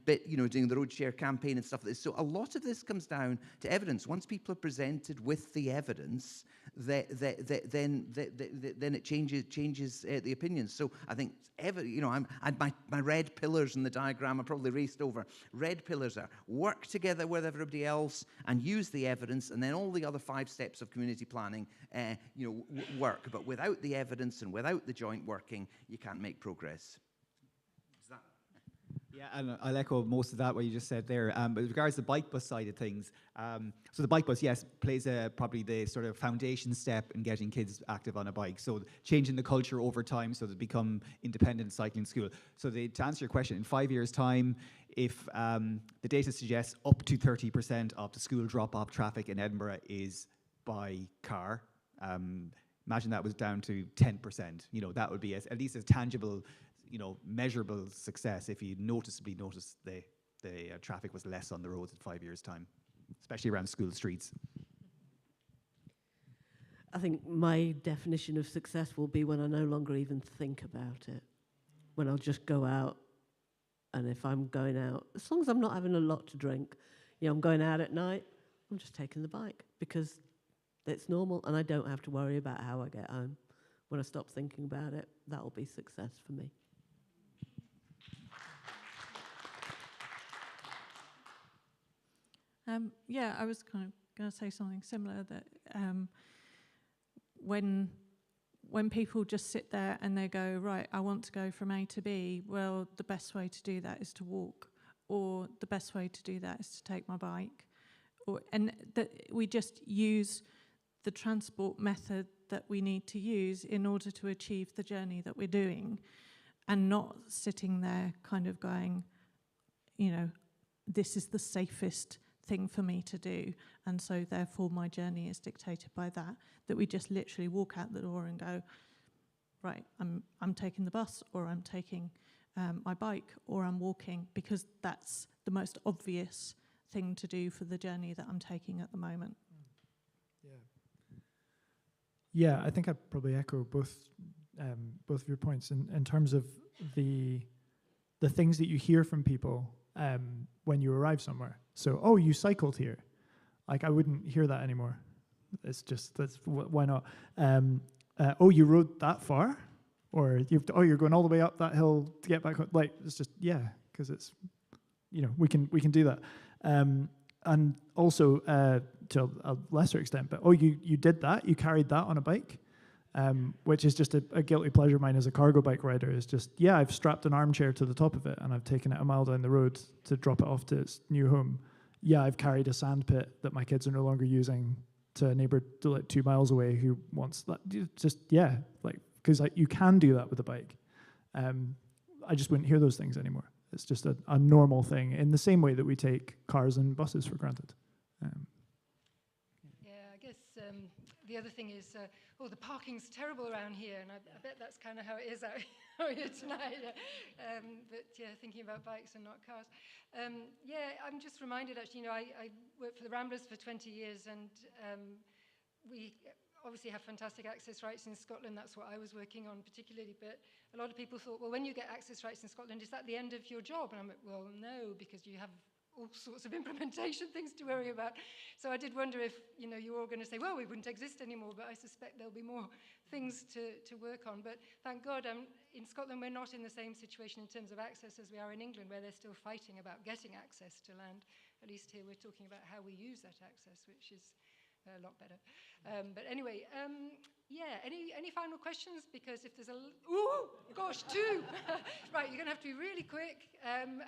bit, doing the road share campaign and stuff like this. So a lot of this comes down to evidence. Once people are presented with the evidence, then it changes the opinions. So I think my red pillars in the diagram are probably raced over. Red pillars are work together with everybody else and use the evidence, and then all the other 5 steps of community planning work. But without the evidence and without the joint working, you can't make progress. Yeah, and I'll echo most of that, what you just said there. But with regards to the bike bus side of things, so the bike bus, yes, plays probably the sort of foundation step in getting kids active on a bike. So changing the culture over time so they become independent cycling school. So to answer your question, in 5 years' time, if the data suggests up to 30% of the school drop-off traffic in Edinburgh is by car, imagine that was down to 10%. That would be at least as tangible, measurable success if you noticeably noticed the traffic was less on the roads in 5 years' time, especially around school streets. I think my definition of success will be when I no longer even think about it, when I'll just go out, and if I'm going out, as long as I'm not having a lot to drink, I'm going out at night, I'm just taking the bike because it's normal and I don't have to worry about how I get home. When I stop thinking about it, that'll be success for me. Yeah, I was kind of going to say something similar, that when people just sit there and they go, right, I want to go from A to B, well, the best way to do that is to walk, or the best way to do that is to take my bike. And that we just use the transport method that we need to use in order to achieve the journey that we're doing, and not sitting there kind of going, this is the safest thing for me to do, and so therefore my journey is dictated by that we just literally walk out the door and go, right, I'm taking the bus, or I'm taking my bike, or I'm walking, because that's the most obvious thing to do for the journey that I'm taking at the moment. Yeah, I think I'd probably echo both of your points in terms of the things that you hear from people when you arrive somewhere. So, you cycled here. Like, I wouldn't hear that anymore. It's just, why not? You rode that far? Or you're going all the way up that hill to get back home. Like, it's just, because it's, we can do that. And also, to a lesser extent, but you did that, you carried that on a bike, which is just a guilty pleasure of mine as a cargo bike rider, is just, I've strapped an armchair to the top of it and I've taken it a mile down the road to drop it off to its new home. I've carried a sandpit that my kids are no longer using to a neighbour 2 miles away who wants that. Just, because you can do that with a bike. I just wouldn't hear those things anymore. It's just a normal thing, in the same way that we take cars and buses for granted. I guess the other thing is, the parking's terrible around here, and I bet that's kind of how it is out here tonight. Thinking about bikes and not cars. I'm just reminded, actually, I worked for the Ramblers for 20 years, and we obviously have fantastic access rights in Scotland. That's what I was working on particularly. But a lot of people thought, well, when you get access rights in Scotland, is that the end of your job? And I'm like, well, no, because you have all sorts of implementation things to worry about. So I did wonder if, you're all going to say, well, we wouldn't exist anymore, but I suspect there'll be more things to work on. But thank God, in Scotland, we're not in the same situation in terms of access as we are in England, where they're still fighting about getting access to land. At least here we're talking about how we use that access, which is a lot better. But anyway, yeah, any final questions? Because if there's two. Right, you're going to have to be really quick, and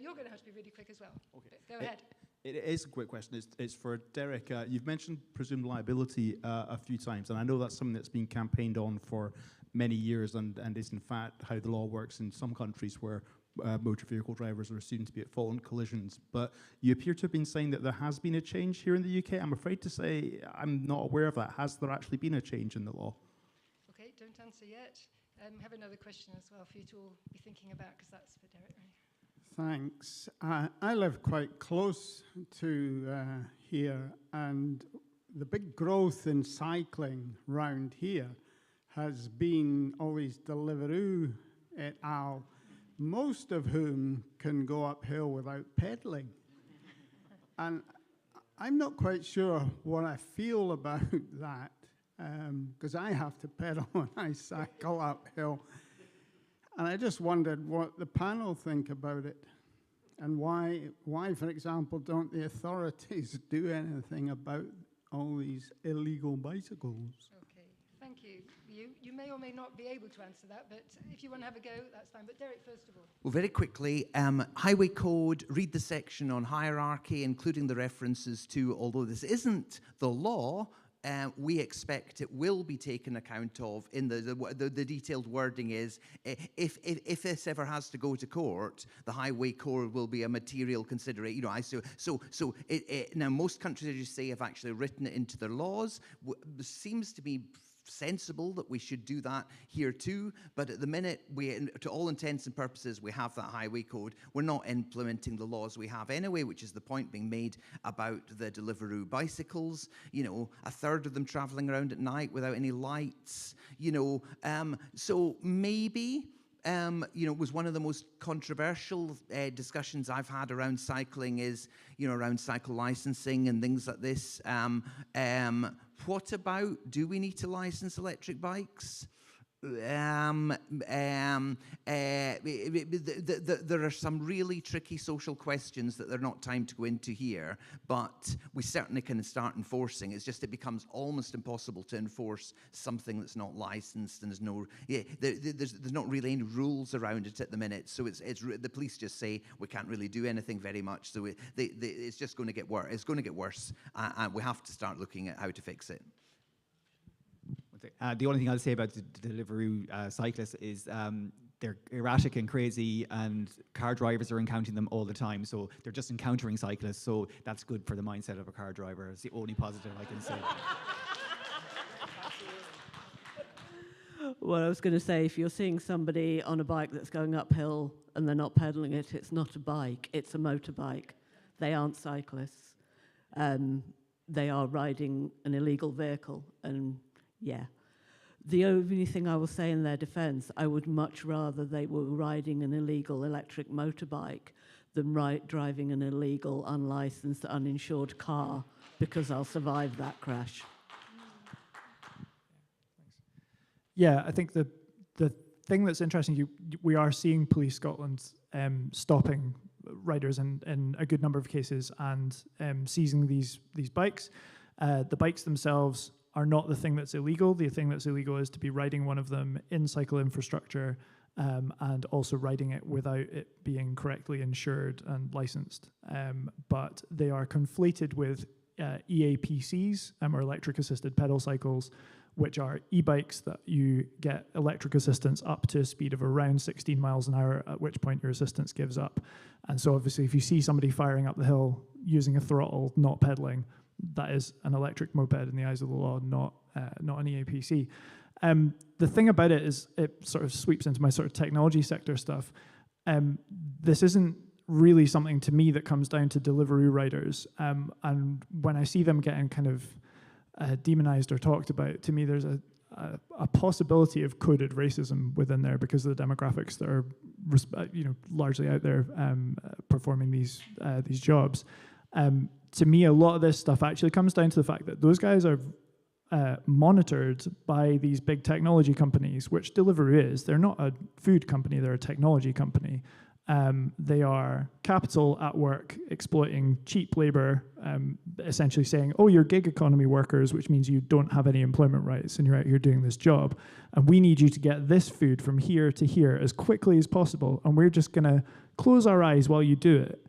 you're going to have to be really quick as well. Okay. Go ahead. It is a quick question. It's for Derek. You've mentioned presumed liability a few times, and I know that's something that's been campaigned on for many years and is in fact how the law works in some countries where motor vehicle drivers are assumed to be at fault in collisions. But you appear to have been saying that there has been a change here in the UK. I'm afraid to say I'm not aware of that. Has there actually been a change in the law? Okay, don't answer yet. Have another question as well for you to all be thinking about, because that's for Derek, right? Thanks. I live quite close to here, and the big growth in cycling round here has been all these Deliveroo et al., most of whom can go uphill without pedaling. And I'm not quite sure what I feel about that, because I have to pedal when I cycle uphill. And I just wondered what the panel think about it, and why, for example, don't the authorities do anything about all these illegal bicycles? Okay, thank you. You may or may not be able to answer that, but if you want to have a go, that's fine. But Derek, first of all. Well, very quickly, Highway Code, read the section on hierarchy, including the references to, although this isn't the law, we expect it will be taken account of in the detailed wording is, if this ever has to go to court, the Highway Code will be a material consideration. Now, most countries, as you say, have actually written it into their laws. Seems to be sensible that we should do that here too, but at the minute, to all intents and purposes, we have that Highway Code. We're not implementing the laws we have anyway, which is the point being made about the Deliveroo bicycles. A third of them traveling around at night without any lights. So maybe. It was one of the most controversial discussions I've had around cycling is, around cycle licensing and things like this. What about, do we need to license electric bikes? There are some really tricky social questions that they're not time to go into here, but we certainly can start enforcing. It's just it becomes almost impossible to enforce something that's not licensed, and there's not really any rules around it at the minute. So it's the police just say we can't really do anything very much. So it's just going to get worse. It's going to get worse, and we have to start looking at how to fix it. The only thing I'll say about the Deliveroo cyclists is they're erratic and crazy, and car drivers are encountering them all the time. So they're just encountering cyclists. So that's good for the mindset of a car driver. It's the only positive I can say. Well, I was going to say, if you're seeing somebody on a bike that's going uphill and they're not pedaling it, it's not a bike, it's a motorbike. They aren't cyclists. They are riding an illegal vehicle, and yeah. The only thing I will say in their defense, I would much rather they were riding an illegal electric motorbike than driving an illegal, unlicensed, uninsured car, because I'll survive that crash. Yeah, I think the thing that's interesting, we are seeing Police Scotland stopping riders in a good number of cases and seizing these bikes. The bikes themselves are not the thing that's illegal. The thing that's illegal is to be riding one of them in cycle infrastructure and also riding it without it being correctly insured and licensed. But they are conflated with EAPCs, or electric assisted pedal cycles, which are e-bikes that you get electric assistance up to a speed of around 16 miles an hour, at which point your assistance gives up. And so obviously if you see somebody firing up the hill using a throttle, not pedaling, that is an electric moped in the eyes of the law, not an EAPC. The thing about it is it sort of sweeps into my sort of technology sector stuff. This isn't really something to me that comes down to Deliveroo riders. And when I see them getting kind of demonized or talked about, to me there's a possibility of coded racism within there because of the demographics that are largely out there performing these jobs. To me, a lot of this stuff actually comes down to the fact that those guys are monitored by these big technology companies, which Deliveroo is. They're not a food company, they're a technology company. They are capital at work, exploiting cheap labor, essentially saying, oh, you're gig economy workers, which means you don't have any employment rights and you're out here doing this job. And we need you to get this food from here to here as quickly as possible. And we're just going to close our eyes while you do it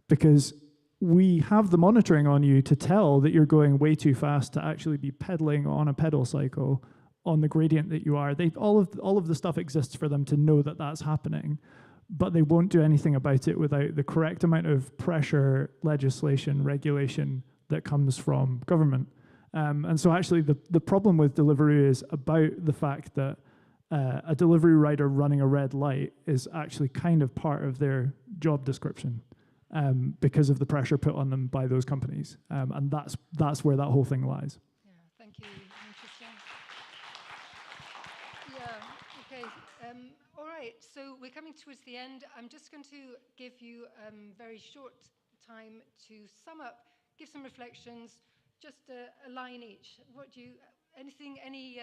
because we have the monitoring on you to tell that you're going way too fast to actually be pedaling on a pedal cycle on the gradient that you are. All of the stuff exists for them to know that that's happening, but they won't do anything about it without the correct amount of pressure, legislation, regulation that comes from government. And so actually the problem with Deliveroo is about the fact that a delivery rider running a red light is actually kind of part of their job description. Because of the pressure put on them by those companies. And that's where that whole thing lies. Yeah, thank you. Interesting. Yeah, okay. All right, so we're coming towards the end. I'm just going to give you very short time to sum up, give some reflections, just a line each. Any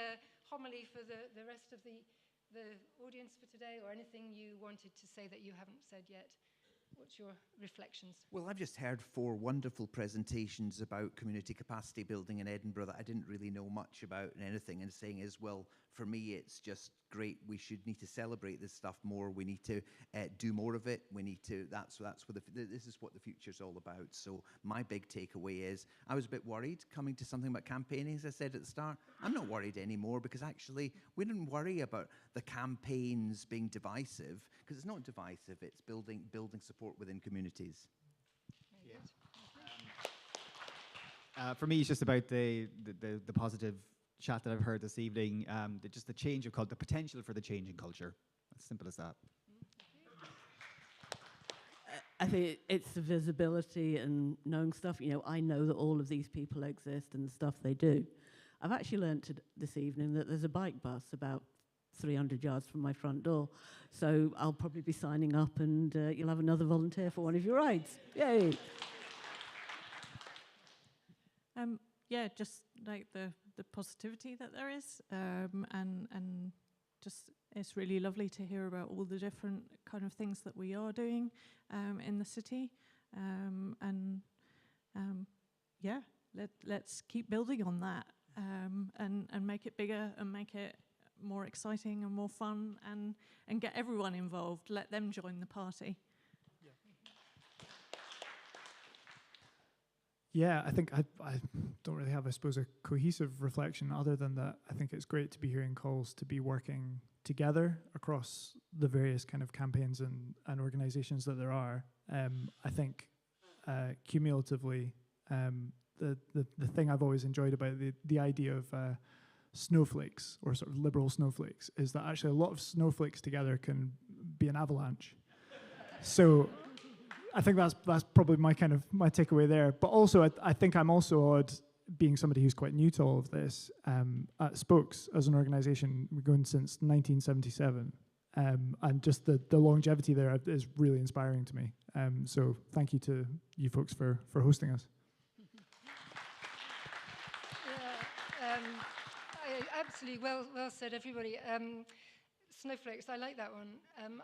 homily for the rest of the audience for today, or anything you wanted to say that you haven't said yet? What's your reflections? Well, I've just heard 4 wonderful presentations about community capacity building in Edinburgh that I didn't really know much about and anything, and saying is, well, for me, it's just great. We need to celebrate this stuff more. We need to do more of it. We need to, that's what this is what the future's all about. So my big takeaway is, I was a bit worried coming to something about campaigning, as I said at the start. I'm not worried anymore because actually we didn't worry about the campaigns being divisive, because it's not divisive, it's building support within communities. For me, it's just about the positive chat that I've heard this evening, just the change of culture, the potential for the change in culture. As simple as that. I think it's the visibility and knowing stuff. I know that all of these people exist and the stuff they do. I've actually learned this evening that there's a bike bus about 300 yards from my front door. So I'll probably be signing up and you'll have another volunteer for one of your rides. Yay! Yeah, just like the positivity that there is, and just it's really lovely to hear about all the different kind of things that we are doing in the city, yeah, let's keep building on that, and make it bigger and make it more exciting and more fun, and get everyone involved. Let them join the party. Yeah, I think I don't really have, I suppose, a cohesive reflection other than that I think it's great to be hearing calls to be working together across the various kind of campaigns and organizations that there are. I think cumulatively, the thing I've always enjoyed about the idea of snowflakes, or sort of liberal snowflakes, is that actually a lot of snowflakes together can be an avalanche. So I think that's probably my takeaway there. But also, I think I'm also odd, being somebody who's quite new to all of this. At Spokes, as an organisation, we're going since 1977, and just the longevity there is really inspiring to me. So thank you to you folks for hosting us. Absolutely, well said, everybody. Snowflakes, I like that one.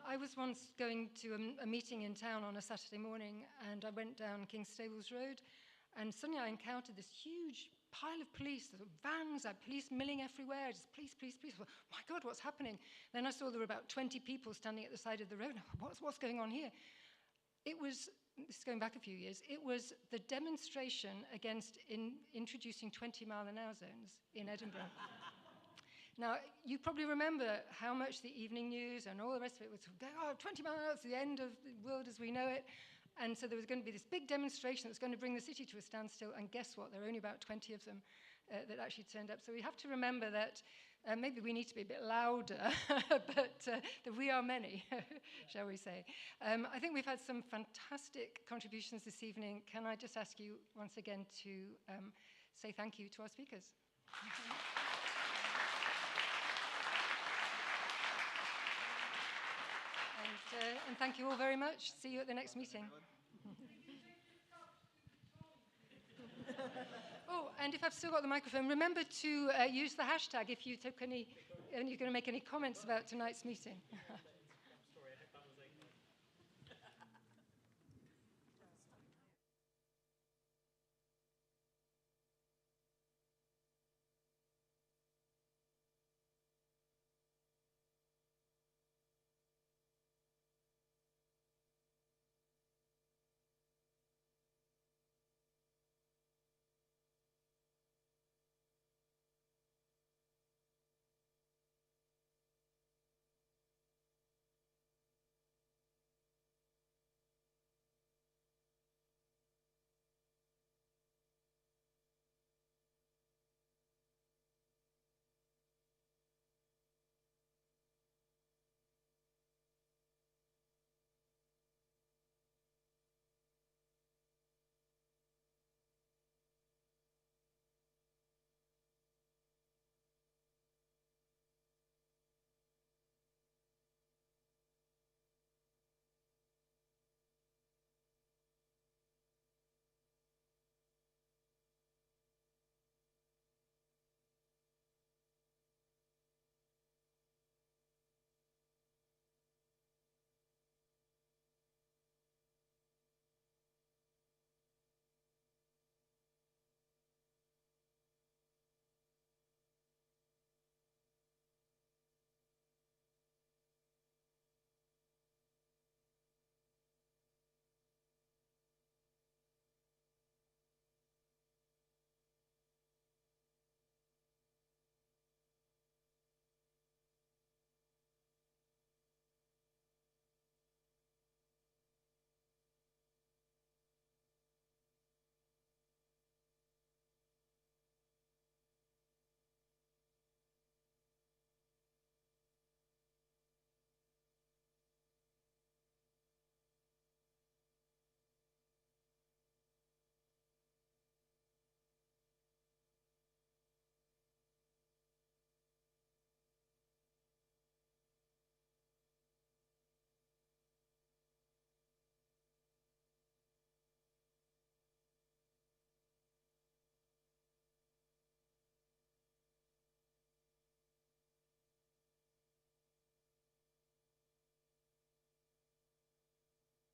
I was once going to a meeting in town on a Saturday morning, and I went down King Stables Road, and suddenly I encountered this huge pile of police, vans, police milling everywhere, just police. Oh my God, what's happening? Then I saw there were about 20 people standing at the side of the road. What's going on here? It was, this is going back a few years, it was the demonstration against introducing 20-mile-an-hour zones in Edinburgh. Now, you probably remember how much the evening news and all the rest of it was going, 20 miles an hour, it's the end of the world as we know it. And so there was going to be this big demonstration that was going to bring the city to a standstill. And guess what? There were only about 20 of them that actually turned up. So we have to remember that maybe we need to be a bit louder, but that we are many, shall we say. I think we've had some fantastic contributions this evening. Can I just ask you once again to say thank you to our speakers. And thank you all very much. See you at the next meeting. Oh, and if I've still got the microphone, remember to use the hashtag if you took any, and you're going to make any comments about tonight's meeting.